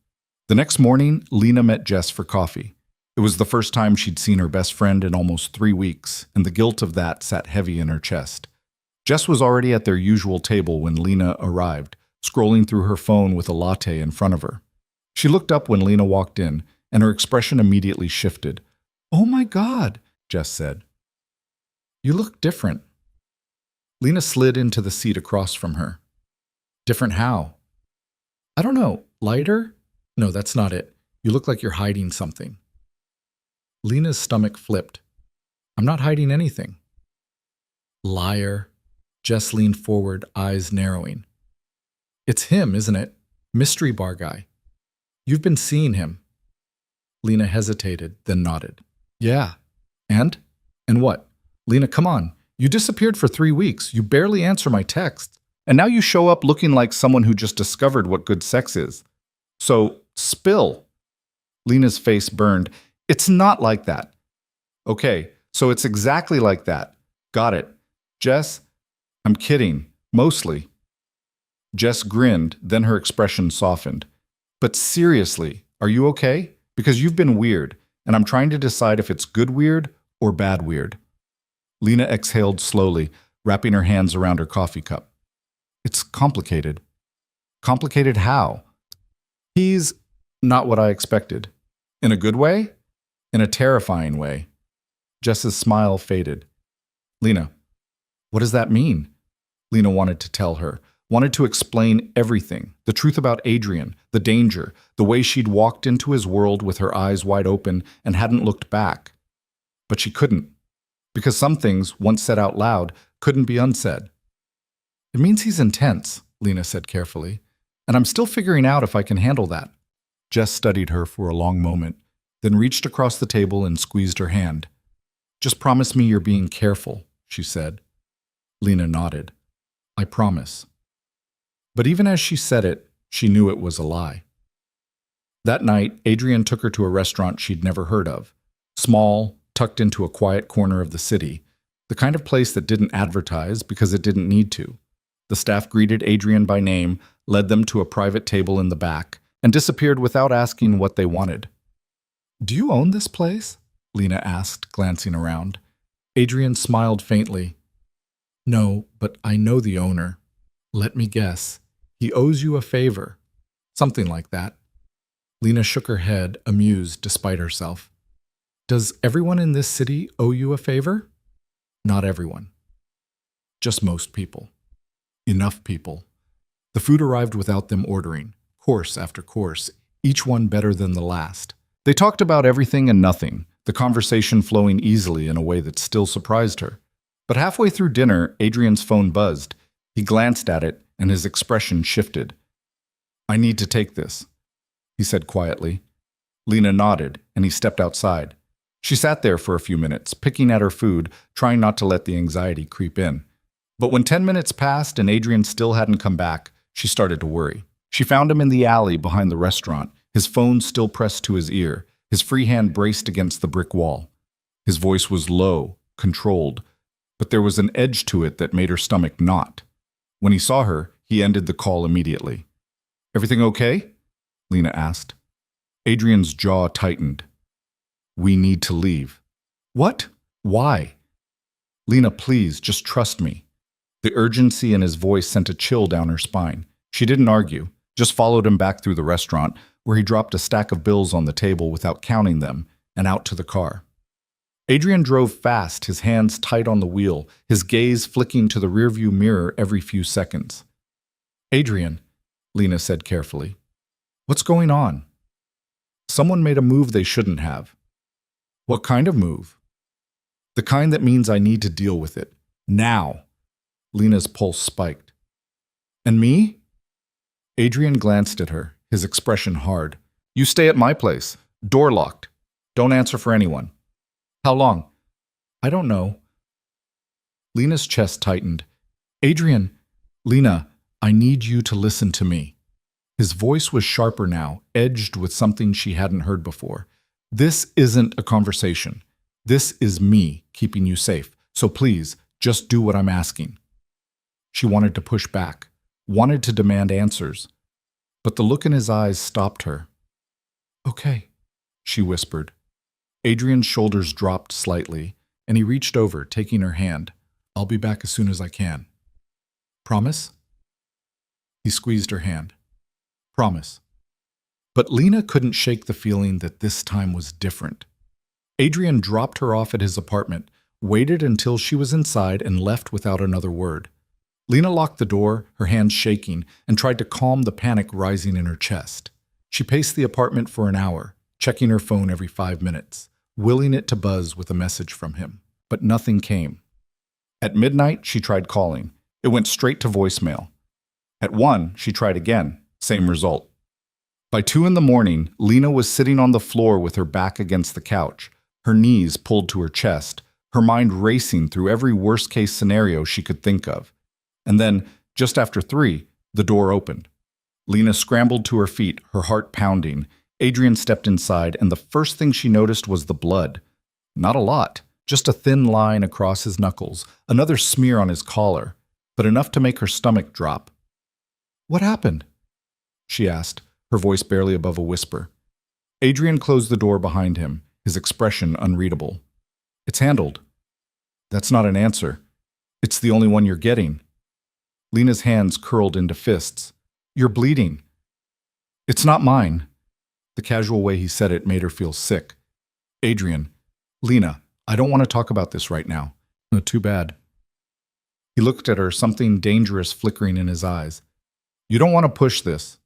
[SPEAKER 1] The next morning, Lena met Jess for coffee. It was the first time she'd seen her best friend in almost 3 weeks, and the guilt of that sat heavy in her chest. Jess was already at their usual table when Lena arrived, scrolling through her phone with a latte in front of her. She looked up when Lena walked in, and her expression immediately shifted. Oh my God, Jess said. You look different. Lena slid into the seat across from her. Different how? I don't know, lighter? No, that's not it. You look like you're hiding something. Lena's stomach flipped. I'm not hiding anything. Liar. Jess leaned forward, eyes narrowing. It's him, isn't it? Mystery bar guy. You've been seeing him. Lena hesitated, then nodded. Yeah. And? And what? Lena, come on. You disappeared for 3 weeks. You barely answer my texts. And now you show up looking like someone who just discovered what good sex is. So, spill. Lena's face burned. It's not like that. Okay, so it's exactly like that. Got it. Jess, I'm kidding. Mostly. Jess grinned, then her expression softened. But seriously, are you okay? Because you've been weird, and I'm trying to decide if it's good weird or bad weird. Lena exhaled slowly, wrapping her hands around her coffee cup. It's complicated. Complicated how? He's not what I expected. In a good way? In a terrifying way. Jess's smile faded. Lena, what does that mean? Lena wanted to tell her, wanted to explain everything, the truth about Adrian, the danger, the way she'd walked into his world with her eyes wide open and hadn't looked back. But she couldn't, because some things, once said out loud, couldn't be unsaid. It means he's intense, Lena said carefully, and I'm still figuring out if I can handle that. Jess studied her for a long moment, then reached across the table and squeezed her hand. Just promise me you're being careful, she said. Lena nodded. I promise. But even as she said it, she knew it was a lie. That night, Adrian took her to a restaurant she'd never heard of. Small, tucked into a quiet corner of the city, the kind of place that didn't advertise because it didn't need to. The staff greeted Adrian by name, led them to a private table in the back, and disappeared without asking what they wanted. Do you own this place? Lena asked, glancing around. Adrian smiled faintly. No, but I know the owner. Let me guess. He owes you a favor. Something like that. Lena shook her head, amused despite herself. Does everyone in this city owe you a favor? Not everyone. Just most people. Enough people. The food arrived without them ordering, course after course, each one better than the last. They talked about everything and nothing, the conversation flowing easily in a way that still surprised her. But halfway through dinner, Adrian's phone buzzed. He glanced at it, and his expression shifted. I need to take this, he said quietly. Lena nodded, and he stepped outside. She sat there for a few minutes, picking at her food, trying not to let the anxiety creep in. But when 10 minutes passed and Adrian still hadn't come back, she started to worry. She found him in the alley behind the restaurant, his phone still pressed to his ear, his free hand braced against the brick wall. His voice was low, controlled, but there was an edge to it that made her stomach knot. When he saw her, he ended the call immediately. Everything okay? Lena asked. Adrian's jaw tightened. We need to leave. What? Why? Lena, please, just trust me. The urgency in his voice sent a chill down her spine. She didn't argue, just followed him back through the restaurant, where he dropped a stack of bills on the table without counting them, and out to the car. Adrian drove fast, his hands tight on the wheel, his gaze flicking to the rearview mirror every few seconds. Adrian, Lena said carefully, what's going on? Someone made a move they shouldn't have. What kind of move? The kind that means I need to deal with it. Now. Lena's pulse spiked. And me? Adrian glanced at her, his expression hard. You stay at my place. Door locked. Don't answer for anyone. How long? I don't know. Lena's chest tightened. Adrian, Lena, I need you to listen to me. His voice was sharper now, edged with something she hadn't heard before. This isn't a conversation. This is me keeping you safe. So please, just do what I'm asking. She wanted to push back, wanted to demand answers. But the look in his eyes stopped her. Okay, she whispered. Adrian's shoulders dropped slightly, and he reached over, taking her hand. I'll be back as soon as I can. Promise? He squeezed her hand. Promise. But Lena couldn't shake the feeling that this time was different. Adrian dropped her off at his apartment, waited until she was inside, and left without another word. Lena locked the door, her hands shaking, and tried to calm the panic rising in her chest. She paced the apartment for an hour, checking her phone every 5 minutes, willing it to buzz with a message from him. But nothing came. At midnight, she tried calling. It went straight to voicemail. At 1, she tried again. Same result. By 2 in the morning, Lena was sitting on the floor with her back against the couch, her knees pulled to her chest, her mind racing through every worst-case scenario she could think of. And then, just after 3, the door opened. Lena scrambled to her feet, her heart pounding. Adrian stepped inside, and the first thing she noticed was the blood. Not a lot, just a thin line across his knuckles, another smear on his collar, but enough to make her stomach drop. What happened? She asked, her voice barely above a whisper. Adrian closed the door behind him, his expression unreadable. It's handled. That's not an answer. It's the only one you're getting. Lena's hands curled into fists. You're bleeding. It's not mine. The casual way he said it made her feel sick. Adrian, Lena, I don't want to talk about this right now. No, too bad. He looked at her, something dangerous flickering in his eyes. You don't want to push this.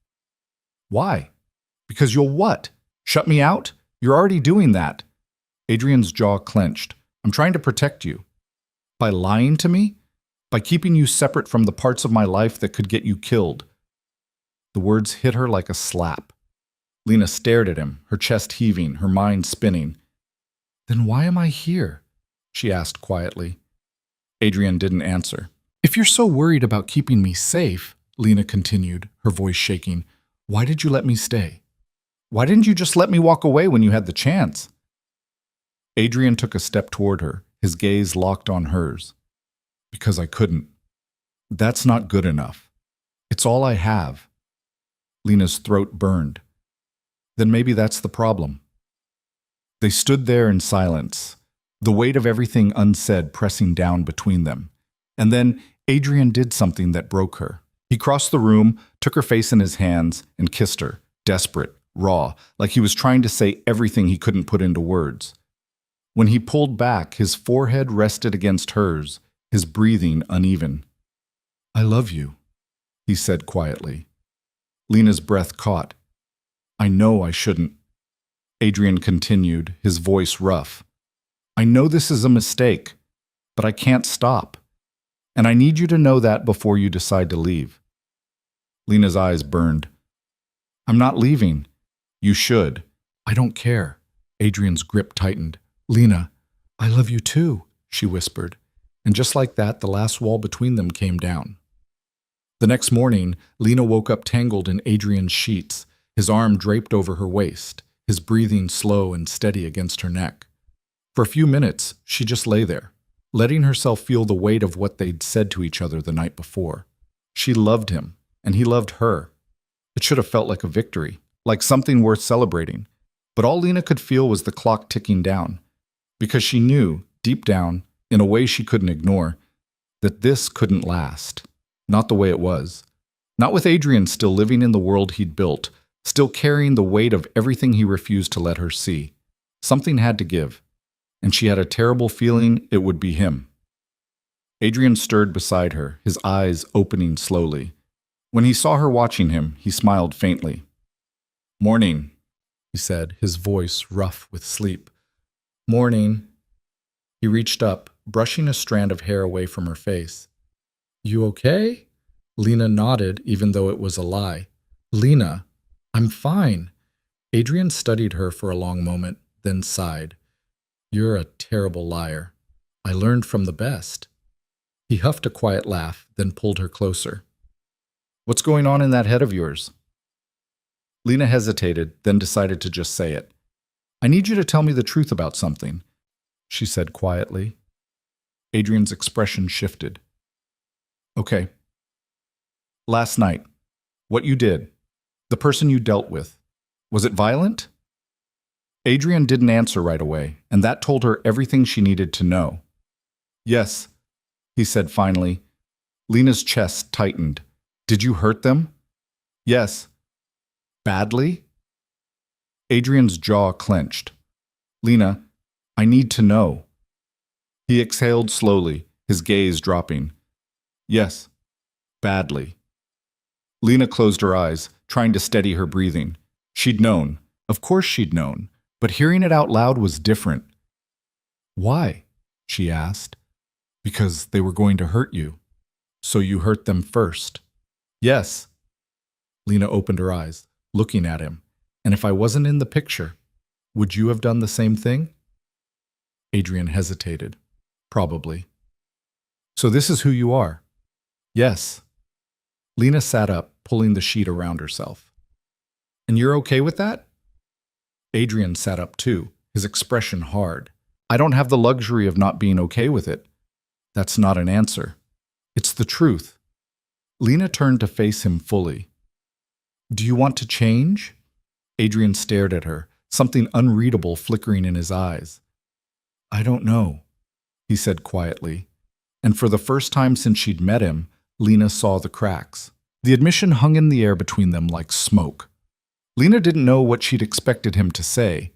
[SPEAKER 1] Why? Because you'll what? Shut me out? You're already doing that. Adrian's jaw clenched. I'm trying to protect you. By lying to me? By keeping you separate from the parts of my life that could get you killed. The words hit her like a slap. Lena stared at him, her chest heaving, her mind spinning. Then why am I here? She asked quietly. Adrian didn't answer. If you're so worried about keeping me safe, Lena continued, her voice shaking, why did you let me stay? Why didn't you just let me walk away when you had the chance? Adrian took a step toward her, his gaze locked on hers. Because I couldn't. That's not good enough. It's all I have. Lena's throat burned. Then maybe that's the problem. They stood there in silence, the weight of everything unsaid pressing down between them. And then Adrian did something that broke her. He crossed the room, took her face in his hands, and kissed her, desperate, raw, like he was trying to say everything he couldn't put into words. When he pulled back, his forehead rested against hers, his breathing uneven. I love you, he said quietly. Lena's breath caught. I know I shouldn't. Adrian continued, his voice rough. I know this is a mistake, but I can't stop. And I need you to know that before you decide to leave. Lena's eyes burned. I'm not leaving. You should. I don't care. Adrian's grip tightened. Lena, I love you too, she whispered. And just like that, the last wall between them came down. The next morning, Lena woke up tangled in Adrian's sheets, his arm draped over her waist, his breathing slow and steady against her neck. For a few minutes, she just lay there, letting herself feel the weight of what they'd said to each other the night before. She loved him, and he loved her. It should have felt like a victory, like something worth celebrating. But all Lena could feel was the clock ticking down, because she knew, deep down, in a way she couldn't ignore, that this couldn't last. Not the way it was. Not with Adrian still living in the world he'd built, still carrying the weight of everything he refused to let her see. Something had to give, and she had a terrible feeling it would be him. Adrian stirred beside her, his eyes opening slowly. When he saw her watching him, he smiled faintly. Morning, he said, his voice rough with sleep. Morning. He reached up, brushing a strand of hair away from her face. You okay? Lena nodded, even though it was a lie. Lena, I'm fine. Adrian studied her for a long moment, then sighed. You're a terrible liar. I learned from the best. He huffed a quiet laugh, then pulled her closer. What's going on in that head of yours? Lena hesitated, then decided to just say it. I need you to tell me the truth about something, she said quietly. Adrian's expression shifted. Okay. Last night, what you did, the person you dealt with, was it violent? Adrian didn't answer right away, and that told her everything she needed to know. Yes, he said finally. Lena's chest tightened. Did you hurt them? Yes. Badly? Adrian's jaw clenched. Lena, I need to know. He exhaled slowly, his gaze dropping. Yes, badly. Lena closed her eyes, trying to steady her breathing. She'd known. Of course she'd known. But hearing it out loud was different. Why? She asked. Because they were going to hurt you. So you hurt them first. Yes. Lena opened her eyes, looking at him. And if I wasn't in the picture, would you have done the same thing? Adrian hesitated. Probably. So this is who you are? Yes. Lena sat up, pulling the sheet around herself. And you're okay with that? Adrian sat up too, his expression hard. I don't have the luxury of not being okay with it. That's not an answer. It's the truth. Lena turned to face him fully. Do you want to change? Adrian stared at her, something unreadable flickering in his eyes. I don't know, he said quietly. And for the first time since she'd met him, Lena saw the cracks. The admission hung in the air between them like smoke. Lena didn't know what she'd expected him to say.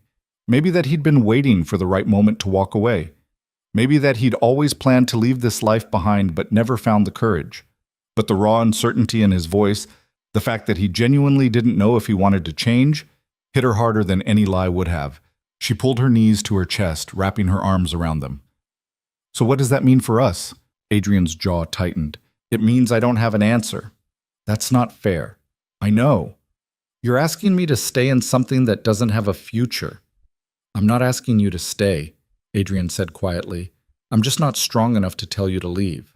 [SPEAKER 1] Maybe that he'd been waiting for the right moment to walk away. Maybe that he'd always planned to leave this life behind but never found the courage. But the raw uncertainty in his voice, the fact that he genuinely didn't know if he wanted to change, hit her harder than any lie would have. She pulled her knees to her chest, wrapping her arms around them. So what does that mean for us? Adrian's jaw tightened. It means I don't have an answer. That's not fair. I know. You're asking me to stay in something that doesn't have a future. I'm not asking you to stay, Adrian said quietly. I'm just not strong enough to tell you to leave.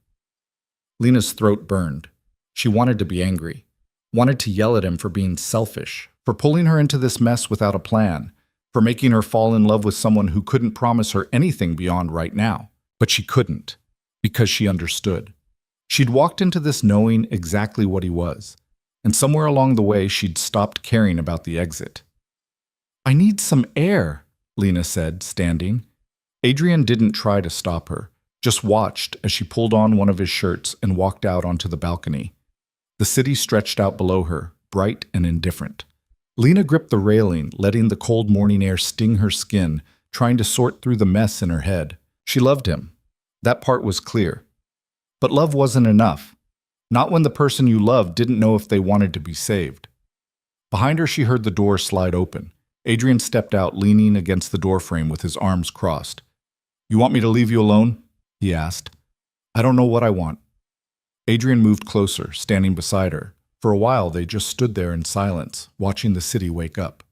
[SPEAKER 1] Lena's throat burned. She wanted to be angry, wanted to yell at him for being selfish, for pulling her into this mess without a plan, for making her fall in love with someone who couldn't promise her anything beyond right now. But she couldn't, because she understood. She'd walked into this knowing exactly what he was, and somewhere along the way she'd stopped caring about the exit. I need some air, Lena said, standing. Adrian didn't try to stop her, just watched as she pulled on one of his shirts and walked out onto the balcony. The city stretched out below her, bright and indifferent. Lena gripped the railing, letting the cold morning air sting her skin, trying to sort through the mess in her head. She loved him. That part was clear. But love wasn't enough. Not when the person you loved didn't know if they wanted to be saved. Behind her, she heard the door slide open. Adrian stepped out, leaning against the doorframe with his arms crossed. You want me to leave you alone? He asked. I don't know what I want. Adrian moved closer, standing beside her. For a while, they just stood there in silence, watching the city wake up.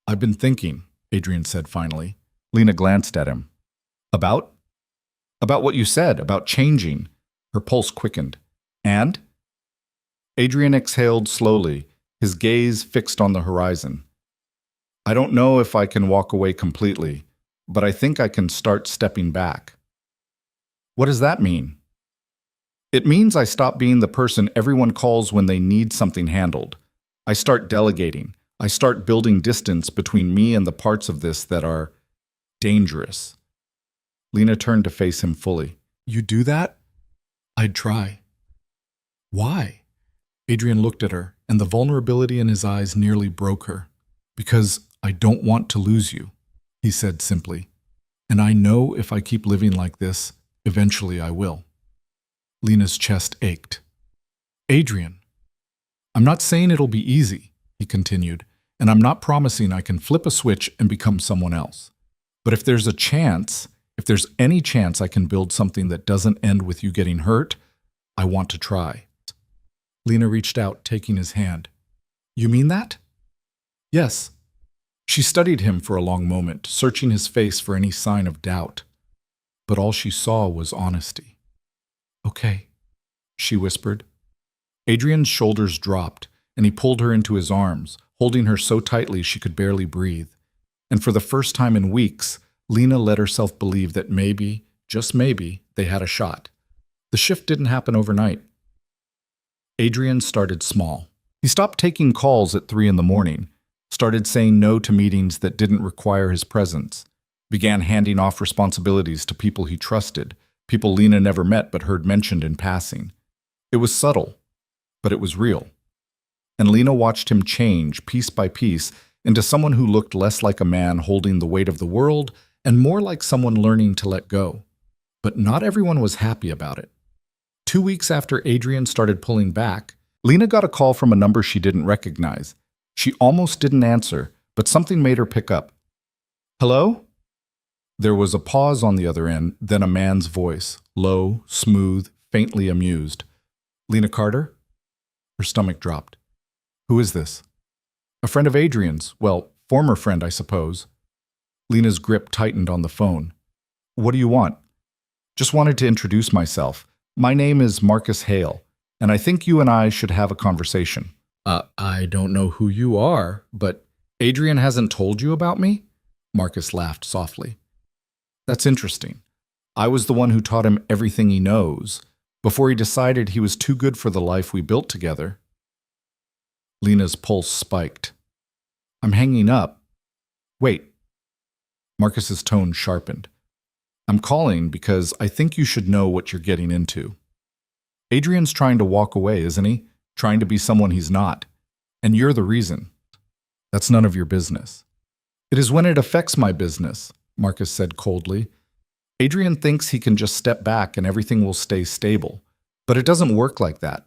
[SPEAKER 1] I've been thinking, Adrian said finally. Lena glanced at him. About? About what you said, about changing. Her pulse quickened. And? Adrian exhaled slowly, his gaze fixed on the horizon. I don't know if I can walk away completely, but I think I can start stepping back. What does that mean? It means I stop being the person everyone calls when they need something handled. I start delegating. I start building distance between me and the parts of this that are dangerous. Lena turned to face him fully. You do that? I'd try. Why? Adrian looked at her, and the vulnerability in his eyes nearly broke her. Because I don't want to lose you, he said simply. And I know if I keep living like this, eventually I will. Lena's chest ached. Adrian, I'm not saying it'll be easy, he continued, and I'm not promising I can flip a switch and become someone else. But if there's a chance, If there's any chance I can build something that doesn't end with you getting hurt, I want to try. Lena reached out, taking his hand. You mean that? Yes. She studied him for a long moment, searching his face for any sign of doubt. But all she saw was honesty. Okay, she whispered. Adrian's shoulders dropped, and he pulled her into his arms, holding her so tightly she could barely breathe. And for the first time in weeks, Lena let herself believe that maybe, just maybe, they had a shot. The shift didn't happen overnight. Adrian started small. He stopped taking calls at 3 in the morning, started saying no to meetings that didn't require his presence, began handing off responsibilities to people he trusted, people Lena never met but heard mentioned in passing. It was subtle, but it was real. And Lena watched him change, piece by piece, into someone who looked less like a man holding the weight of the world and more like someone learning to let go. But not everyone was happy about it. 2 weeks after Adrian started pulling back, Lena got a call from a number she didn't recognize. She almost didn't answer, but something made her pick up. Hello? There was a pause on the other end, then a man's voice, low, smooth, faintly amused. Lena Carter? Her stomach dropped. Who is this? A friend of Adrian's. Well, former friend, I suppose. Lena's grip tightened on the phone. What do you want? Just wanted to introduce myself. My name is Marcus Hale, and I think you and I should have a conversation. I don't know who you are, but Adrian hasn't told you about me? Marcus laughed softly. That's interesting. I was the one who taught him everything he knows, before he decided he was too good for the life we built together. Lena's pulse spiked. I'm hanging up. Wait. Marcus's tone sharpened. I'm calling because I think you should know what you're getting into. Adrian's trying to walk away, isn't he? Trying to be someone he's not. And you're the reason. That's none of your business. It is when it affects my business, Marcus said coldly. Adrian thinks he can just step back and everything will stay stable. But it doesn't work like that.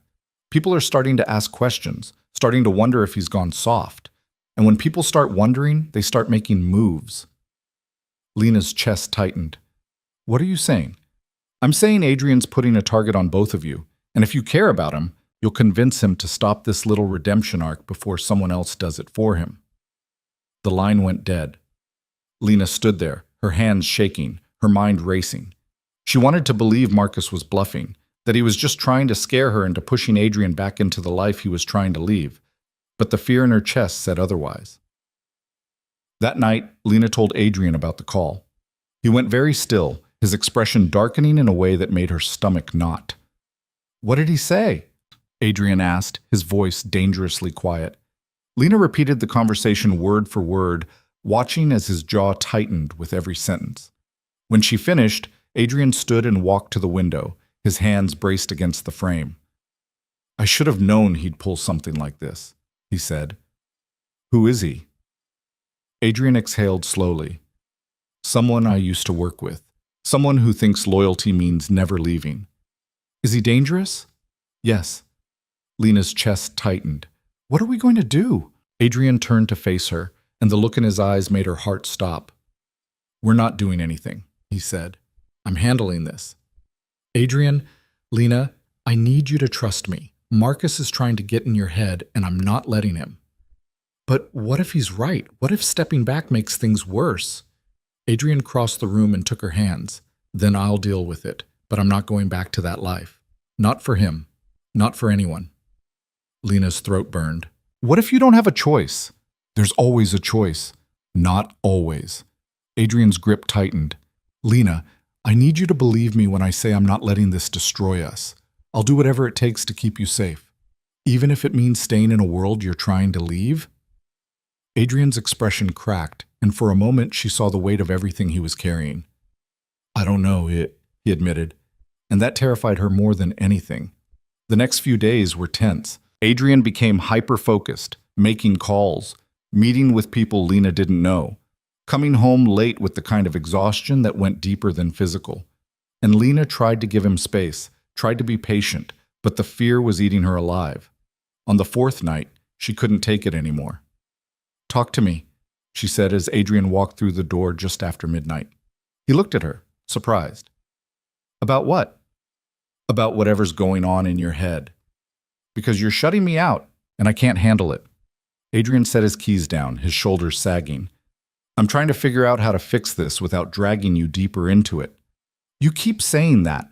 [SPEAKER 1] People are starting to ask questions, starting to wonder if he's gone soft. And when people start wondering, they start making moves. Lena's chest tightened. What are you saying? I'm saying Adrian's putting a target on both of you, and if you care about him, you'll convince him to stop this little redemption arc before someone else does it for him. The line went dead. Lena stood there, her hands shaking, her mind racing. She wanted to believe Marcus was bluffing, that he was just trying to scare her into pushing Adrian back into the life he was trying to leave, but the fear in her chest said otherwise. That night, Lena told Adrian about the call. He went very still, his expression darkening in a way that made her stomach knot. What did he say? Adrian asked, his voice dangerously quiet. Lena repeated the conversation word for word, watching as his jaw tightened with every sentence. When she finished, Adrian stood and walked to the window, his hands braced against the frame. I should have known he'd pull something like this, he said. Who is he? Adrian exhaled slowly. Someone I used to work with. Someone who thinks loyalty means never leaving. Is he dangerous? Yes. Lena's chest tightened. What are we going to do? Adrian turned to face her, and the look in his eyes made her heart stop. We're not doing anything, he said. I'm handling this. Adrian, Lena, I need you to trust me. Marcus is trying to get in your head, and I'm not letting him. But what if he's right? What if stepping back makes things worse? Adrian crossed the room and took her hands. Then I'll deal with it, but I'm not going back to that life. Not for him. Not for anyone. Lena's throat burned. What if you don't have a choice? There's always a choice. Not always. Adrian's grip tightened. Lena, I need you to believe me when I say I'm not letting this destroy us. I'll do whatever it takes to keep you safe. Even if it means staying in a world you're trying to leave? Adrian's expression cracked, and for a moment she saw the weight of everything he was carrying. I don't know, he admitted, and that terrified her more than anything. The next few days were tense. Adrian became hyper-focused, making calls, meeting with people Lena didn't know, coming home late with the kind of exhaustion that went deeper than physical. And Lena tried to give him space, tried to be patient, but the fear was eating her alive. On the 4th night, she couldn't take it anymore. Talk to me, she said as Adrian walked through the door just after midnight. He looked at her, surprised. About what? About whatever's going on in your head. Because you're shutting me out, and I can't handle it. Adrian set his keys down, his shoulders sagging. I'm trying to figure out how to fix this without dragging you deeper into it. You keep saying that,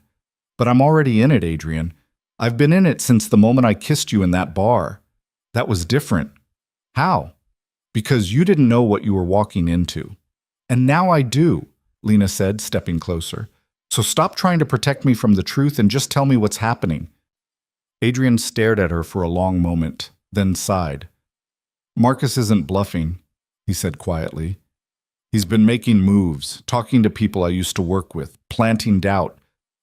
[SPEAKER 1] but I'm already in it, Adrian. I've been in it since the moment I kissed you in that bar. That was different. How? Because you didn't know what you were walking into. And now I do, Lena said, stepping closer. So stop trying to protect me from the truth and just tell me what's happening. Adrian stared at her for a long moment, then sighed. Marcus isn't bluffing, he said quietly. He's been making moves, talking to people I used to work with, planting doubt,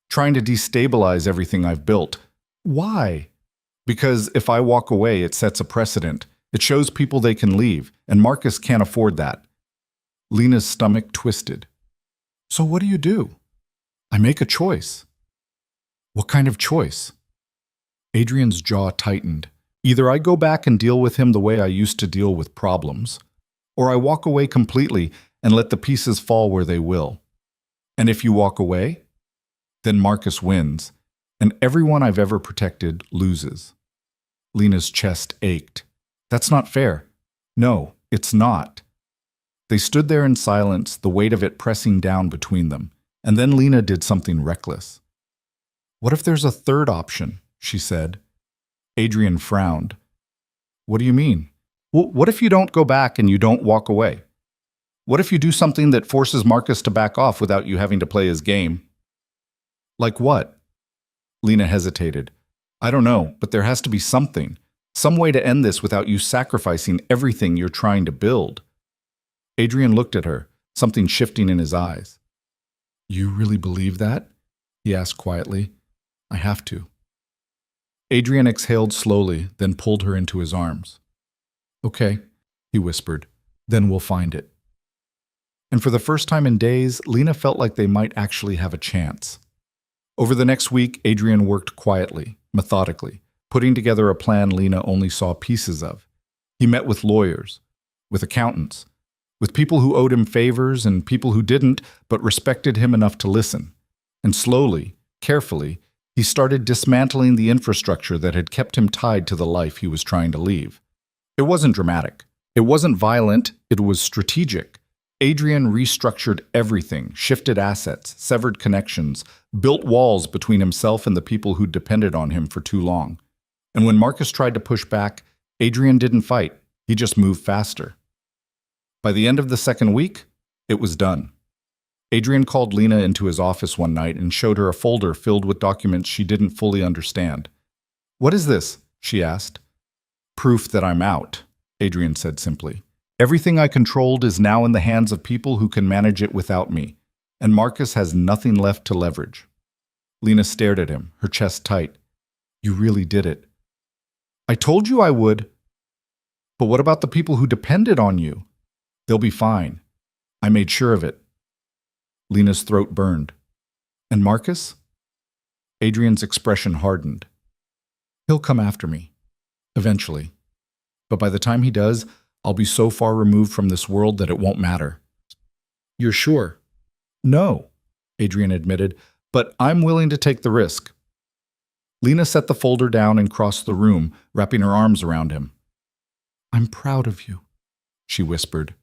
[SPEAKER 1] trying to destabilize everything I've built. Why? Because if I walk away, it sets a precedent. It shows people they can leave, and Marcus can't afford that. Lena's stomach twisted. So what do? I make a choice. What kind of choice? Adrian's jaw tightened. Either I go back and deal with him the way I used to deal with problems, or I walk away completely and let the pieces fall where they will. And if you walk away, then Marcus wins, and everyone I've ever protected loses. Lena's chest ached. That's not fair. No, it's not. They stood there in silence, the weight of it pressing down between them, and then Lena did something reckless. What if there's a third option? She said. Adrian frowned. What do you mean? What if you don't go back and you don't walk away? What if you do something that forces Marcus to back off without you having to play his game? Like what? Lena hesitated. I don't know, but there has to be something. Some way to end this without you sacrificing everything you're trying to build. Adrian looked at her, something shifting in his eyes. You really believe that? He asked quietly. I have to. Adrian exhaled slowly, then pulled her into his arms. Okay, he whispered. Then we'll find it. And for the first time in days, Lena felt like they might actually have a chance. Over the next week, Adrian worked quietly, methodically, putting together a plan Lena only saw pieces of. He met with lawyers, with accountants, with people who owed him favors and people who didn't, but respected him enough to listen. And slowly, carefully, he started dismantling the infrastructure that had kept him tied to the life he was trying to leave. It wasn't dramatic. It wasn't violent. It was strategic. Adrian restructured everything, shifted assets, severed connections, built walls between himself and the people who depended on him for too long. And when Marcus tried to push back, Adrian didn't fight. He just moved faster. By the end of the second week, it was done. Adrian called Lena into his office one night and showed her a folder filled with documents she didn't fully understand. What is this? She asked. Proof that I'm out, Adrian said simply. Everything I controlled is now in the hands of people who can manage it without me, and Marcus has nothing left to leverage. Lena stared at him, her chest tight. You really did it. I told you I would. But what about the people who depended on you? They'll be fine. I made sure of it. Lena's throat burned. And Marcus? Adrian's expression hardened. He'll come after me. Eventually. But by the time he does, I'll be so far removed from this world that it won't matter. You're sure? No, Adrian admitted, but I'm willing to take the risk. Lena set the folder down and crossed the room, wrapping her arms around him. I'm proud of you, she whispered.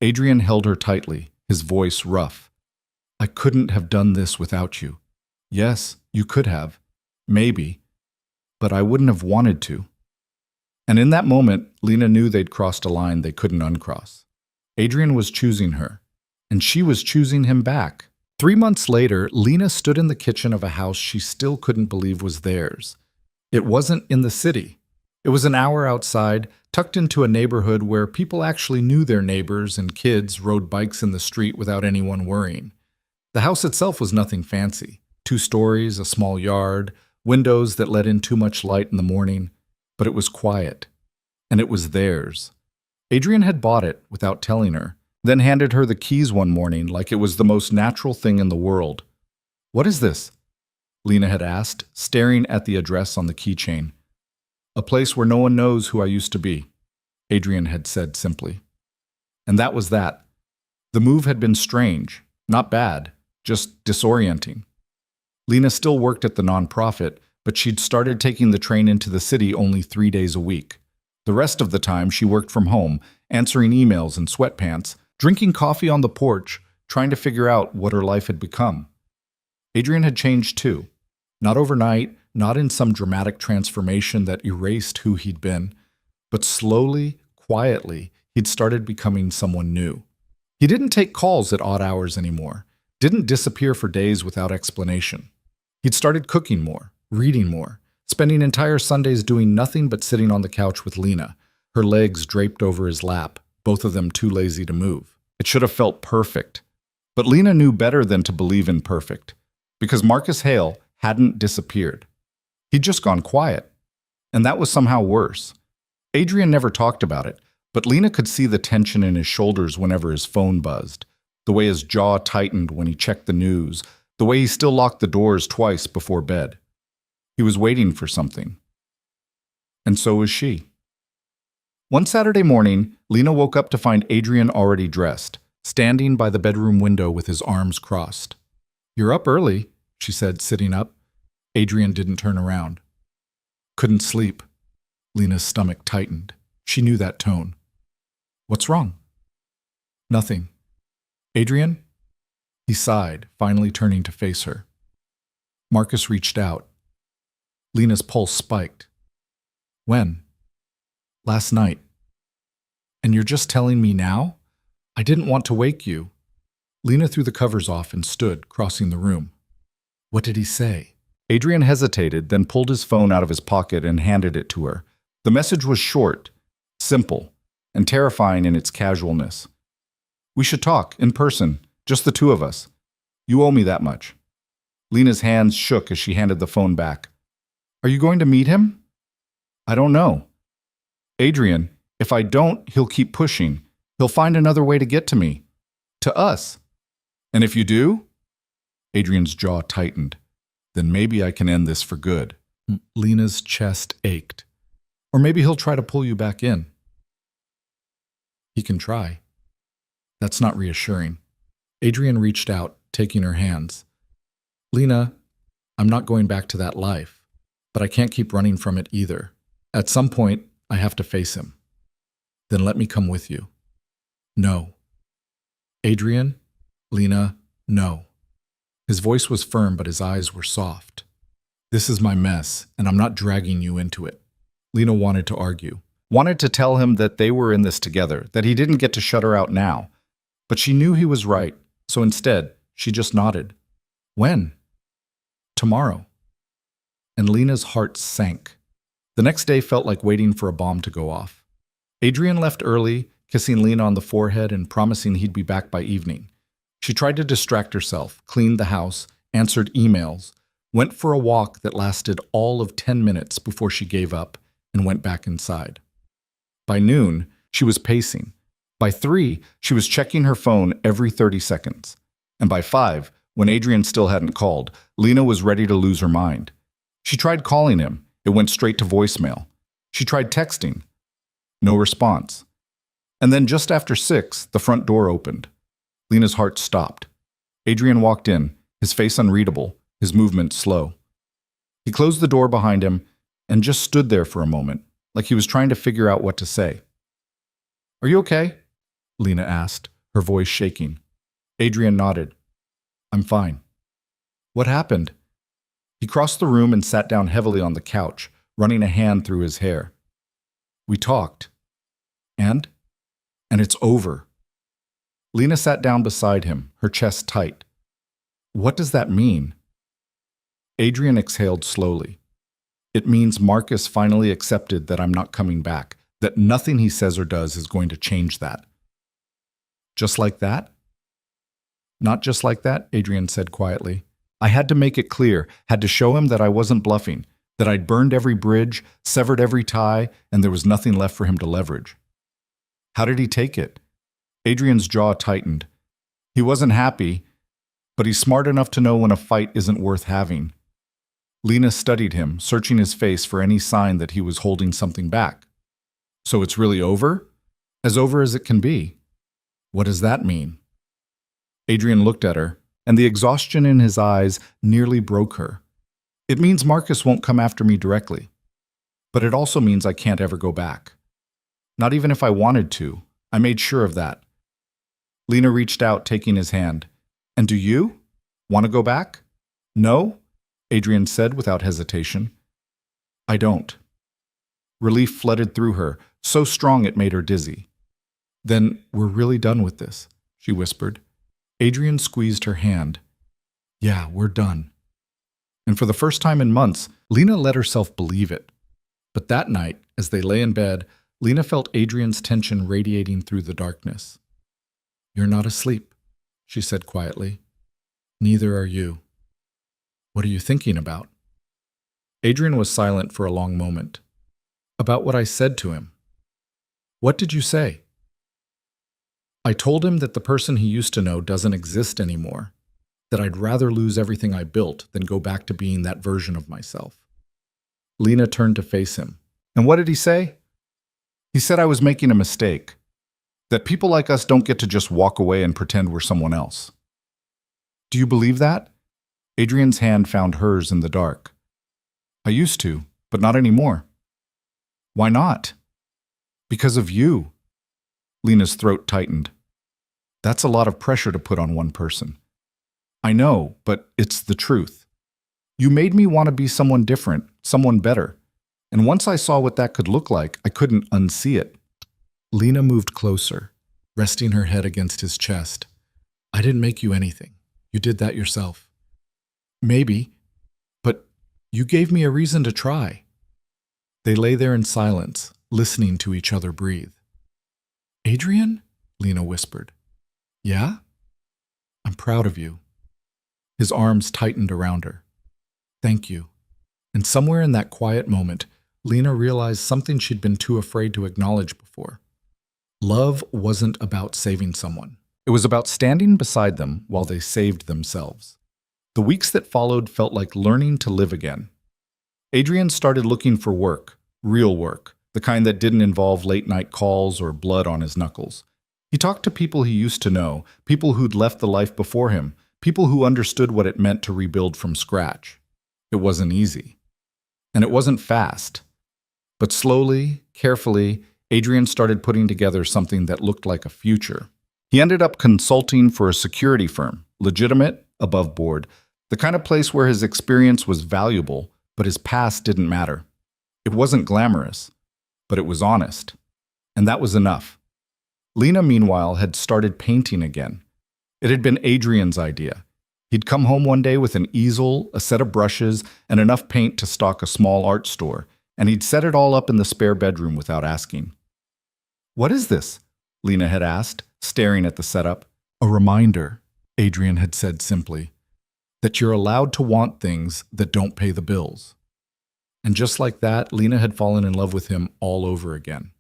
[SPEAKER 1] Adrian held her tightly, his voice rough. I couldn't have done this without you. Yes, you could have. Maybe. But I wouldn't have wanted to. And in that moment, Lena knew they'd crossed a line they couldn't uncross. Adrian was choosing her, and she was choosing him back. 3 months later, Lena stood in the kitchen of a house she still couldn't believe was theirs. It wasn't in the city. It was an hour outside, tucked into a neighborhood where people actually knew their neighbors and kids rode bikes in the street without anyone worrying. The house itself was nothing fancy. 2 stories, a small yard, windows that let in too much light in the morning. But it was quiet, and it was theirs. Adrian had bought it without telling her, then handed her the keys one morning like it was the most natural thing in the world. What is this? Lena had asked, staring at the address on the keychain. A place where no one knows who I used to be, Adrian had said simply. And that was that. The move had been strange, not bad, just disorienting. Lena still worked at the nonprofit, but she'd started taking the train into the city only 3 days a week. The rest of the time, she worked from home, answering emails in sweatpants, drinking coffee on the porch, trying to figure out what her life had become. Adrian had changed too. Not overnight, not in some dramatic transformation that erased who he'd been, but slowly, quietly, he'd started becoming someone new. He didn't take calls at odd hours anymore, didn't disappear for days without explanation. He'd started cooking more, reading more, spending entire Sundays doing nothing but sitting on the couch with Lena, her legs draped over his lap, both of them too lazy to move. It should have felt perfect. But Lena knew better than to believe in perfect, because Marcus Hale hadn't disappeared. He'd just gone quiet. And that was somehow worse. Adrian never talked about it, but Lena could see the tension in his shoulders whenever his phone buzzed, the way his jaw tightened when he checked the news, the way he still locked the doors twice before bed. He was waiting for something. And so was she. One Saturday morning, Lena woke up to find Adrian already dressed, standing by the bedroom window with his arms crossed. "You're up early," she said, sitting up. Adrian didn't turn around. "Couldn't sleep." Lena's stomach tightened. She knew that tone. "What's wrong?" "Nothing." "Adrian?" He sighed, finally turning to face her. Marcus reached out. Lena's pulse spiked. "When?" "Last night." "And you're just telling me now? I didn't want to wake you." Lena threw the covers off and stood, crossing the room. "What did he say?" Adrian hesitated, then pulled his phone out of his pocket and handed it to her. The message was short, simple, and terrifying in its casualness. "We should talk, in person, just the two of us. You owe me that much." Lena's hands shook as she handed the phone back. "Are you going to meet him?" "I don't know." "Adrian, if I don't, he'll keep pushing. He'll find another way to get to me. To us. And if you do?" Adrian's jaw tightened. "Then maybe I can end this for good." Lena's chest ached. "Or maybe he'll try to pull you back in." "He can try." That's not reassuring. Adrian reached out, taking her hands. "Lena, I'm not going back to that life, but I can't keep running from it either. At some point, I have to face him. Then let me come with you." "No." "Adrian, Lena, no." His voice was firm, but his eyes were soft. "This is my mess, and I'm not dragging you into it." Lena wanted to argue, wanted to tell him that they were in this together, that he didn't get to shut her out now. But she knew he was right, so instead, she just nodded. "When?" "Tomorrow." And Lena's heart sank. The next day felt like waiting for a bomb to go off. Adrian left early, kissing Lena on the forehead and promising he'd be back by evening. She tried to distract herself, cleaned the house, answered emails, went for a walk that lasted all of 10 minutes before she gave up and went back inside. By noon, she was pacing. By 3, she was checking her phone every 30 seconds. And by 5, when Adrian still hadn't called, Lena was ready to lose her mind. She tried calling him. It went straight to voicemail. She tried texting. No response. And then just after 6, the front door opened. Lena's heart stopped. Adrian walked in, his face unreadable, his movement slow. He closed the door behind him and just stood there for a moment, like he was trying to figure out what to say. "Are you okay?" Lena asked, her voice shaking. Adrian nodded. "I'm fine." "What happened?" He crossed the room and sat down heavily on the couch, running a hand through his hair. "We talked." "And?" "And it's over." Lena sat down beside him, her chest tight. "What does that mean?" Adrian exhaled slowly. "It means Marcus finally accepted that I'm not coming back, that nothing he says or does is going to change that." "Just like that?" "Not just like that," Adrian said quietly. "I had to make it clear, had to show him that I wasn't bluffing, that I'd burned every bridge, severed every tie, and there was nothing left for him to leverage." "How did he take it?" Adrian's jaw tightened. "He wasn't happy, but he's smart enough to know when a fight isn't worth having." Lena studied him, searching his face for any sign that he was holding something back. "So it's really over?" "As over as it can be." "What does that mean?" Adrian looked at her, and the exhaustion in his eyes nearly broke her. It means Marcus won't come after me directly, but it also means I can't ever go back. Not even if I wanted to. I made sure of that. Lena reached out, taking his hand. And do you? Want to go back? No? Adrian said without hesitation. I don't. Relief flooded through her, so strong it made her dizzy. Then we're really done with this, she whispered. Adrian squeezed her hand. Yeah, we're done. And for the first time in months, Lena let herself believe it. But that night, as they lay in bed, Lena felt Adrian's tension radiating through the darkness. You're not asleep, she said quietly. Neither are you. What are you thinking about? Adrian was silent for a long moment. About what I said to him. What did you say? I told him that the person he used to know doesn't exist anymore, that I'd rather lose everything I built than go back to being that version of myself. Lena turned to face him. And what did he say? He said I was making a mistake, that people like us don't get to just walk away and pretend we're someone else. Do you believe that? Adrian's hand found hers in the dark. I used to, but not anymore. Why not? Because of you. Lena's throat tightened. That's a lot of pressure to put on one person. I know, but it's the truth. You made me want to be someone different, someone better. And once I saw what that could look like, I couldn't unsee it. Lena moved closer, resting her head against his chest. I didn't make you anything. You did that yourself. Maybe, but you gave me a reason to try. They lay there in silence, listening to each other breathe. Adrian? Lena whispered. Yeah? I'm proud of you. His arms tightened around her. Thank you. And somewhere in that quiet moment, Lena realized something she'd been too afraid to acknowledge before. Love wasn't about saving someone. It was about standing beside them while they saved themselves. The weeks that followed felt like learning to live again. Adrian started looking for work, real work, the kind that didn't involve late-night calls or blood on his knuckles. He talked to people he used to know, people who'd left the life before him, people who understood what it meant to rebuild from scratch. It wasn't easy. And it wasn't fast. But slowly, carefully, Adrian started putting together something that looked like a future. He ended up consulting for a security firm, legitimate, above board, the kind of place where his experience was valuable, but his past didn't matter. It wasn't glamorous, but it was honest. And that was enough. Lena, meanwhile, had started painting again. It had been Adrian's idea. He'd come home one day with an easel, a set of brushes, and enough paint to stock a small art store, and he'd set it all up in the spare bedroom without asking. What is this? Lena had asked, staring at the setup. A reminder, Adrian had said simply, that you're allowed to want things that don't pay the bills. And just like that, Lena had fallen in love with him all over again.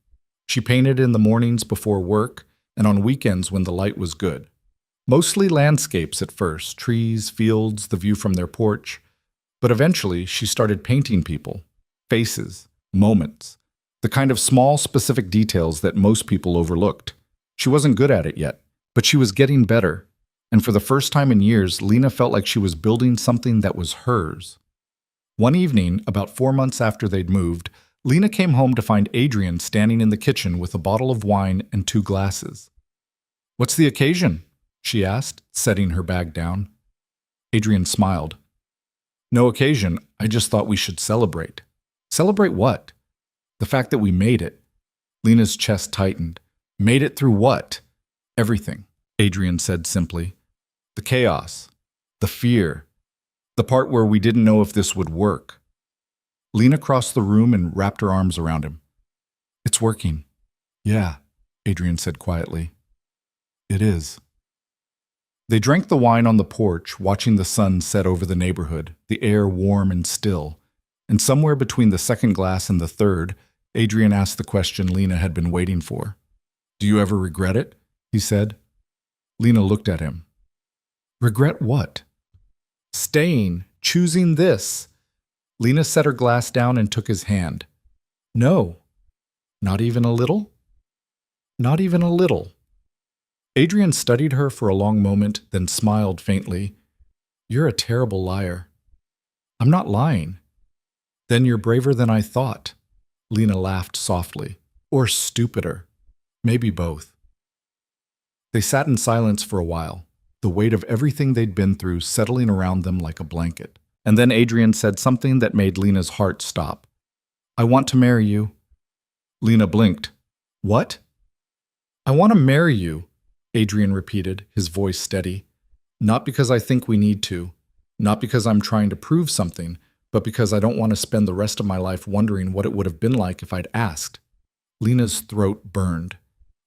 [SPEAKER 1] She painted in the mornings before work and on weekends when the light was good. Mostly landscapes at first, trees, fields, the view from their porch. But eventually, she started painting people, faces, moments, the kind of small, specific details that most people overlooked. She wasn't good at it yet, but she was getting better. And for the first time in years, Lena felt like she was building something that was hers. One evening, about 4 months after they'd moved, Lena came home to find Adrian standing in the kitchen with a bottle of wine and 2 glasses. What's the occasion? She asked, setting her bag down. Adrian smiled. No occasion, I just thought we should celebrate. Celebrate what? The fact that we made it. Lena's chest tightened. Made it through what? Everything, Adrian said simply. The chaos, the fear, the part where we didn't know if this would work. Lena crossed the room and wrapped her arms around him. It's working. Yeah, Adrian said quietly. It is. They drank the wine on the porch, watching the sun set over the neighborhood, the air warm and still. And somewhere between the second glass and the third, Adrian asked the question Lena had been waiting for. Do you ever regret it? He said. Lena looked at him. Regret what? Staying, choosing this. Lena set her glass down and took his hand. No. Not even a little? Not even a little. Adrian studied her for a long moment, then smiled faintly. You're a terrible liar. I'm not lying. Then you're braver than I thought. Lena laughed softly. Or stupider. Maybe both. They sat in silence for a while, the weight of everything they'd been through settling around them like a blanket. And then Adrian said something that made Lena's heart stop. I want to marry you. Lena blinked. What? I want to marry you, Adrian repeated, his voice steady. Not because I think we need to, not because I'm trying to prove something, but because I don't want to spend the rest of my life wondering what it would have been like if I'd asked. Lena's throat burned.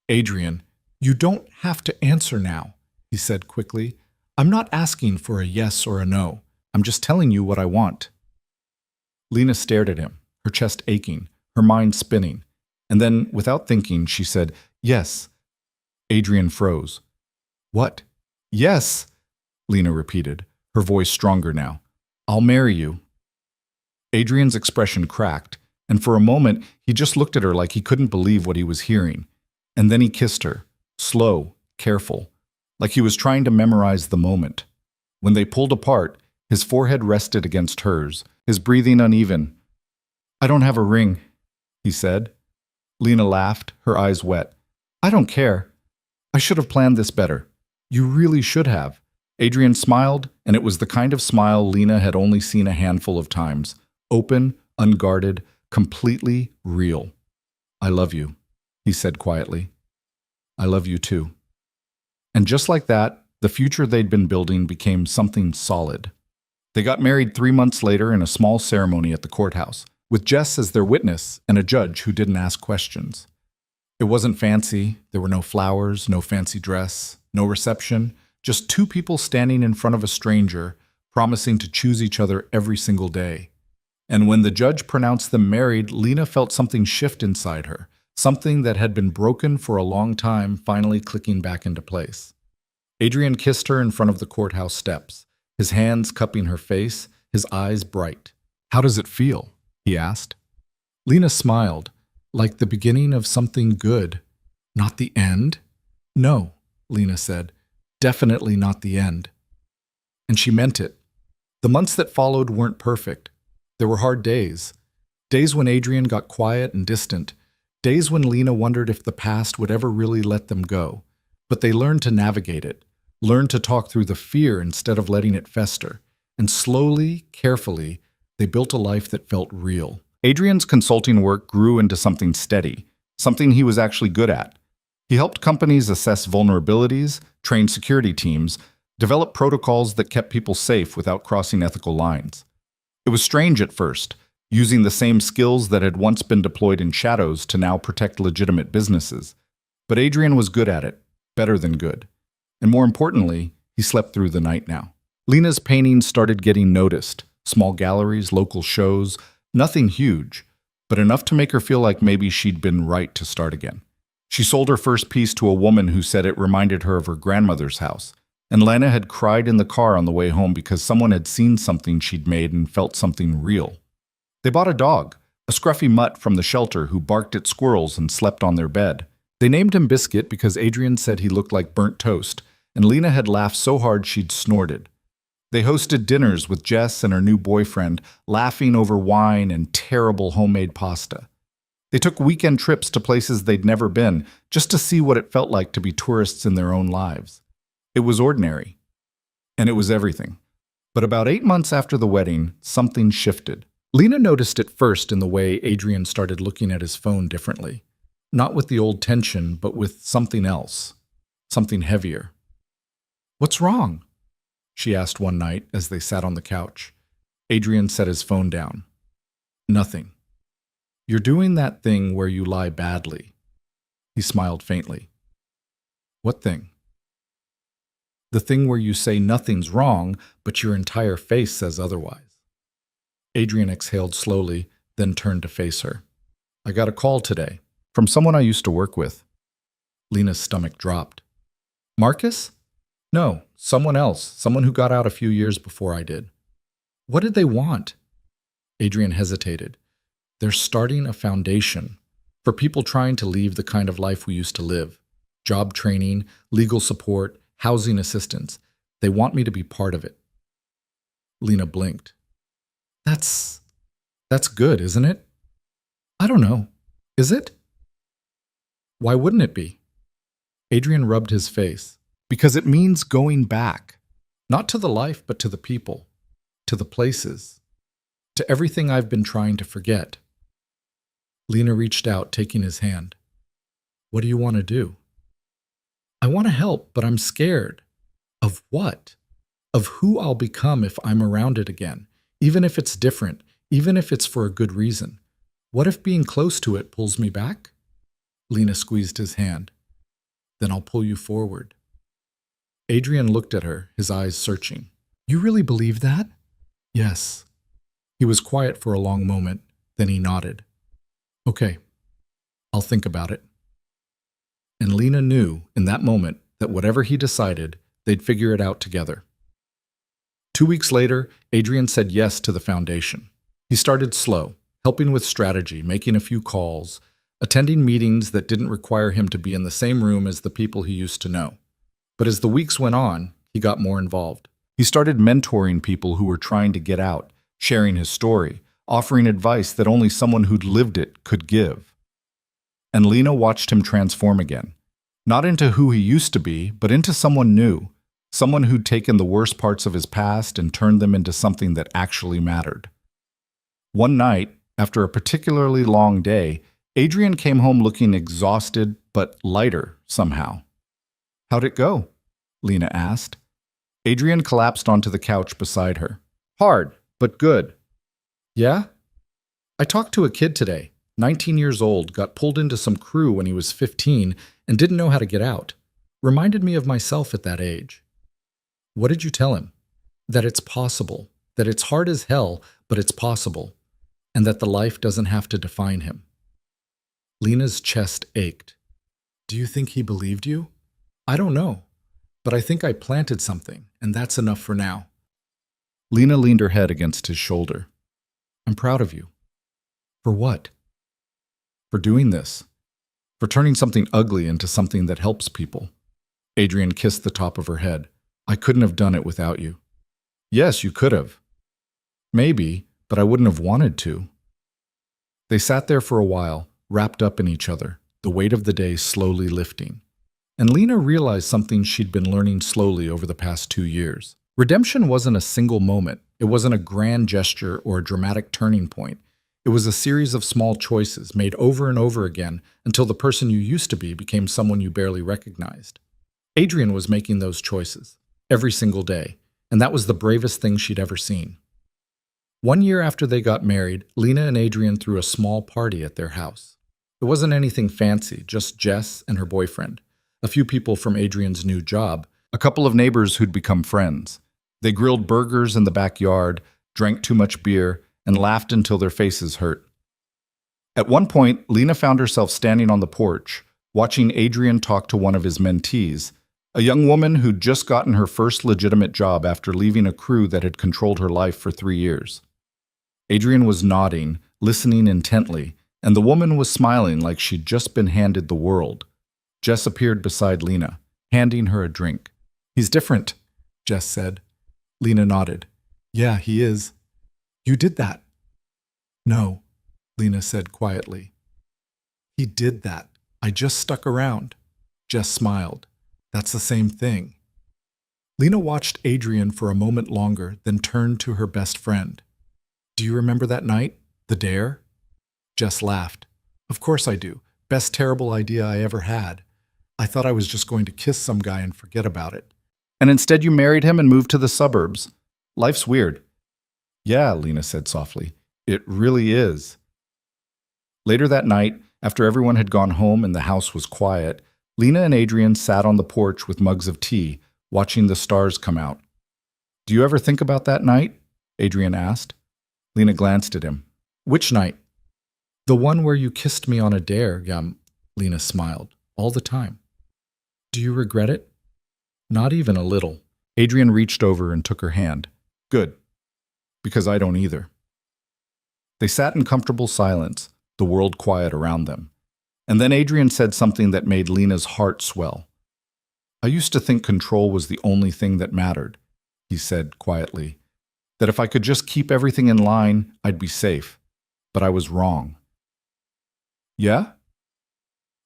[SPEAKER 1] Adrian, you don't have to answer now, he said quickly. I'm not asking for a yes or a no. I'm just telling you what I want. Lena stared at him, her chest aching, her mind spinning. And then, without thinking, she said, yes. Adrian froze. What? Yes, Lena repeated, her voice stronger now. I'll marry you. Adrian's expression cracked, and for a moment he just looked at her like he couldn't believe what he was hearing. And then he kissed her, slow, careful, like he was trying to memorize the moment. When they pulled apart, his forehead rested against hers, his breathing uneven. I don't have a ring, he said. Lena laughed, her eyes wet. I don't care. I should have planned this better. You really should have. Adrian smiled, and it was the kind of smile Lena had only seen a handful of times. Open, unguarded, completely real. I love you, he said quietly. I love you too. And just like that, the future they'd been building became something solid. They got married 3 months later in a small ceremony at the courthouse, with Jess as their witness and a judge who didn't ask questions. It wasn't fancy. There were no flowers, no fancy dress, no reception, just 2 people standing in front of a stranger, promising to choose each other every single day. And when the judge pronounced them married, Lena felt something shift inside her, something that had been broken for a long time finally clicking back into place. Adrian kissed her in front of the courthouse steps, his hands cupping her face, his eyes bright. How does it feel? He asked. Lena smiled, like the beginning of something good. Not the end? No, Lena said. Definitely not the end. And she meant it. The months that followed weren't perfect. There were hard days. Days when Adrian got quiet and distant. Days when Lena wondered if the past would ever really let them go. But they learned to navigate it, learned to talk through the fear instead of letting it fester. And slowly, carefully, they built a life that felt real. Adrian's consulting work grew into something steady, something he was actually good at. He helped companies assess vulnerabilities, train security teams, develop protocols that kept people safe without crossing ethical lines. It was strange at first, using the same skills that had once been deployed in shadows to now protect legitimate businesses. But Adrian was good at it, better than good. And more importantly, he slept through the night now. Lena's paintings started getting noticed. Small galleries, local shows, nothing huge, but enough to make her feel like maybe she'd been right to start again. She sold her first piece to a woman who said it reminded her of her grandmother's house, and Lena had cried in the car on the way home because someone had seen something she'd made and felt something real. They bought a dog, a scruffy mutt from the shelter who barked at squirrels and slept on their bed. They named him Biscuit because Adrian said he looked like burnt toast, and Lena had laughed so hard she'd snorted. They hosted dinners with Jess and her new boyfriend, laughing over wine and terrible homemade pasta. They took weekend trips to places they'd never been, just to see what it felt like to be tourists in their own lives. It was ordinary. And it was everything. But about 8 months after the wedding, something shifted. Lena noticed it first in the way Adrian started looking at his phone differently. Not with the old tension, but with something else. Something heavier. What's wrong? She asked one night as they sat on the couch. Adrian set his phone down. Nothing. You're doing that thing where you lie badly. He smiled faintly. What thing? The thing where you say nothing's wrong, but your entire face says otherwise. Adrian exhaled slowly, then turned to face her. I got a call today, from someone I used to work with. Lena's stomach dropped. Marcus? No, someone else, someone who got out a few years before I did. What did they want? Adrian hesitated. They're starting a foundation for people trying to leave the kind of life we used to live. Job training, legal support, housing assistance. They want me to be part of it. Lena blinked. That's good, isn't it? I don't know. Is it? Why wouldn't it be? Adrian rubbed his face. Because it means going back. Not to the life, but to the people. To the places. To everything I've been trying to forget. Lena reached out, taking his hand. What do you want to do? I want to help, but I'm scared. Of what? Of who I'll become if I'm around it again, even if it's different, even if it's for a good reason. What if being close to it pulls me back? Lena squeezed his hand. Then I'll pull you forward. Adrian looked at her, his eyes searching. You really believe that? Yes. He was quiet for a long moment, then he nodded. Okay, I'll think about it. And Lena knew in that moment that whatever he decided, they'd figure it out together. 2 weeks later, Adrian said yes to the foundation. He started slow, helping with strategy, making a few calls, attending meetings that didn't require him to be in the same room as the people he used to know. But as the weeks went on, he got more involved. He started mentoring people who were trying to get out, sharing his story, offering advice that only someone who'd lived it could give. And Lena watched him transform again, not into who he used to be, but into someone new, someone who'd taken the worst parts of his past and turned them into something that actually mattered. One night, after a particularly long day, Adrian came home looking exhausted but lighter somehow. How'd it go? Lena asked. Adrian collapsed onto the couch beside her. Hard, but good. Yeah? I talked to a kid today, 19 years old, got pulled into some crew when he was 15 and didn't know how to get out. Reminded me of myself at that age. What did you tell him? That it's possible, that it's hard as hell, but it's possible, and that the life doesn't have to define him. Lena's chest ached. Do you think he believed you? I don't know, but I think I planted something, and that's enough for now. Lena leaned her head against his shoulder. I'm proud of you. For what? For doing this. For turning something ugly into something that helps people. Adrian kissed the top of her head. I couldn't have done it without you. Yes, you could have. Maybe, but I wouldn't have wanted to. They sat there for a while, wrapped up in each other, the weight of the day slowly lifting. And Lena realized something she'd been learning slowly over the past 2 years. Redemption wasn't a single moment. It wasn't a grand gesture or a dramatic turning point. It was a series of small choices made over and over again until the person you used to be became someone you barely recognized. Adrian was making those choices every single day, and that was the bravest thing she'd ever seen. 1 year after they got married, Lena and Adrian threw a small party at their house. It wasn't anything fancy, just Jess and her boyfriend, a few people from Adrian's new job, a couple of neighbors who'd become friends. They grilled burgers in the backyard, drank too much beer, and laughed until their faces hurt. At one point, Lena found herself standing on the porch, watching Adrian talk to one of his mentees, a young woman who'd just gotten her first legitimate job after leaving a crew that had controlled her life for 3 years. Adrian was nodding, listening intently, and the woman was smiling like she'd just been handed the world. Jess appeared beside Lena, handing her a drink. He's different, Jess said. Lena nodded. Yeah, he is. You did that. No, Lena said quietly. He did that. I just stuck around. Jess smiled. That's the same thing. Lena watched Adrian for a moment longer, then turned to her best friend. Do you remember that night? The dare? Jess laughed. Of course I do. Best terrible idea I ever had. I thought I was just going to kiss some guy and forget about it. And instead you married him and moved to the suburbs. Life's weird. Yeah, Lena said softly. It really is. Later that night, after everyone had gone home and the house was quiet, Lena and Adrian sat on the porch with mugs of tea, watching the stars come out. Do you ever think about that night? Adrian asked. Lena glanced at him. Which night? The one where you kissed me on a dare, Lena smiled. All the time. Do you regret it? Not even a little. Adrian reached over and took her hand. Good. Because I don't either. They sat in comfortable silence, the world quiet around them. And then Adrian said something that made Lena's heart swell. I used to think control was the only thing that mattered, he said quietly. That if I could just keep everything in line, I'd be safe. But I was wrong. Yeah?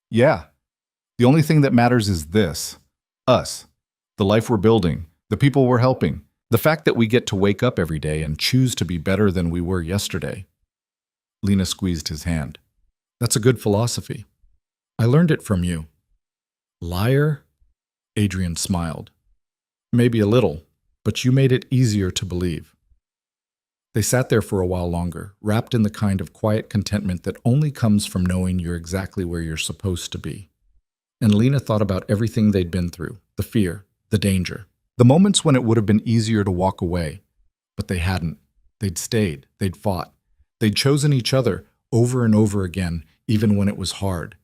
[SPEAKER 1] Yeah. The only thing that matters is this. Us. The life we're building. The people we're helping. The fact that we get to wake up every day and choose to be better than we were yesterday. Lena squeezed his hand. That's a good philosophy. I learned it from you. Liar? Adrian smiled. Maybe a little, but you made it easier to believe. They sat there for a while longer, wrapped in the kind of quiet contentment that only comes from knowing you're exactly where you're supposed to be. And Lena thought about everything they'd been through, the fear, the danger, the moments when it would have been easier to walk away. But they hadn't. They'd stayed. They'd fought. They'd chosen each other over and over again, even when it was hard.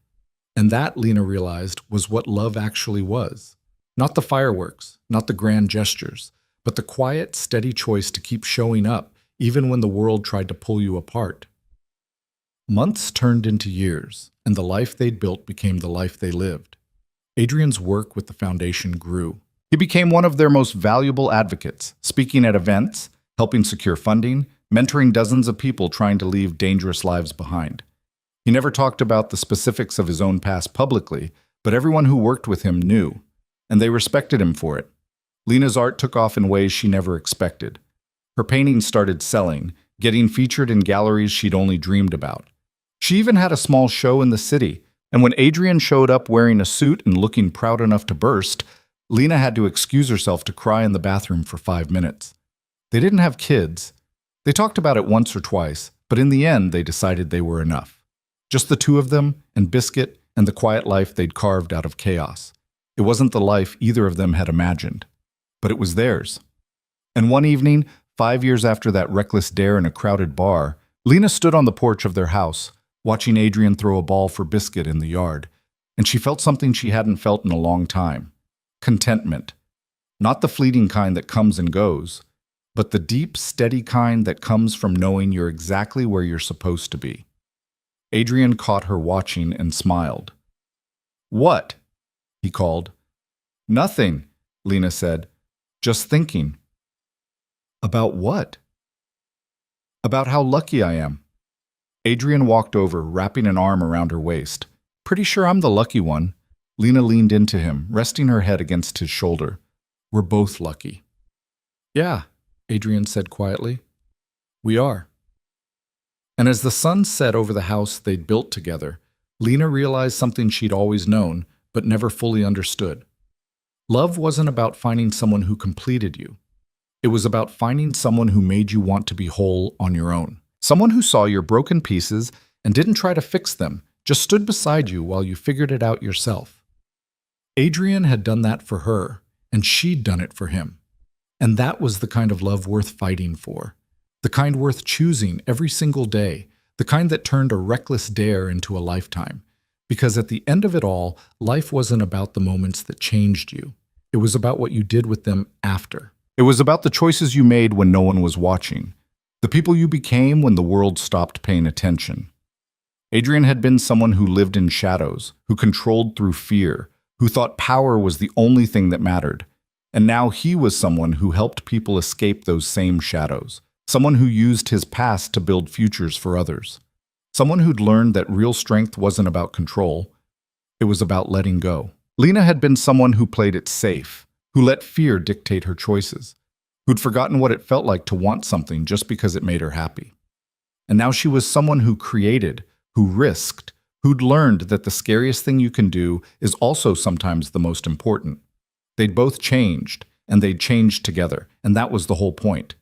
[SPEAKER 1] And that, Lena realized, was what love actually was. Not the fireworks, not the grand gestures, but the quiet, steady choice to keep showing up, even when the world tried to pull you apart. Months turned into years, and the life they'd built became the life they lived. Adrian's work with the foundation grew. He became one of their most valuable advocates, speaking at events, helping secure funding, mentoring dozens of people trying to leave dangerous lives behind. He never talked about the specifics of his own past publicly, but everyone who worked with him knew, and they respected him for it. Lena's art took off in ways she never expected. Her paintings started selling, getting featured in galleries she'd only dreamed about. She even had a small show in the city, and when Adrian showed up wearing a suit and looking proud enough to burst, Lena had to excuse herself to cry in the bathroom for 5 minutes. They didn't have kids. They talked about it once or twice, but in the end they decided they were enough. Just the two of them, and Biscuit, and the quiet life they'd carved out of chaos. It wasn't the life either of them had imagined, but it was theirs. And one evening, 5 years after that reckless dare in a crowded bar, Lena stood on the porch of their house, watching Adrian throw a ball for Biscuit in the yard, and she felt something she hadn't felt in a long time. Contentment. Not the fleeting kind that comes and goes, but the deep, steady kind that comes from knowing you're exactly where you're supposed to be. Adrian caught her watching and smiled. "What?" he called. "Nothing," Lena said. "Just thinking." "About what?" "About how lucky I am." Adrian walked over, wrapping an arm around her waist. "Pretty sure I'm the lucky one." Lena leaned into him, resting her head against his shoulder. "We're both lucky." "Yeah," Adrian said quietly. "We are." And as the sun set over the house they'd built together, Lena realized something she'd always known, but never fully understood. Love wasn't about finding someone who completed you. It was about finding someone who made you want to be whole on your own. Someone who saw your broken pieces and didn't try to fix them, just stood beside you while you figured it out yourself. Adrian had done that for her, and she'd done it for him. And that was the kind of love worth fighting for. The kind worth choosing every single day. The kind that turned a reckless dare into a lifetime. Because at the end of it all, life wasn't about the moments that changed you. It was about what you did with them after. It was about the choices you made when no one was watching. The people you became when the world stopped paying attention. Adrian had been someone who lived in shadows, who controlled through fear, who thought power was the only thing that mattered. And now he was someone who helped people escape those same shadows. Someone who used his past to build futures for others. Someone who'd learned that real strength wasn't about control. It was about letting go. Lena had been someone who played it safe, who let fear dictate her choices, who'd forgotten what it felt like to want something just because it made her happy. And now she was someone who created, who risked, who'd learned that the scariest thing you can do is also sometimes the most important. They'd both changed, and they'd changed together, and that was the whole point.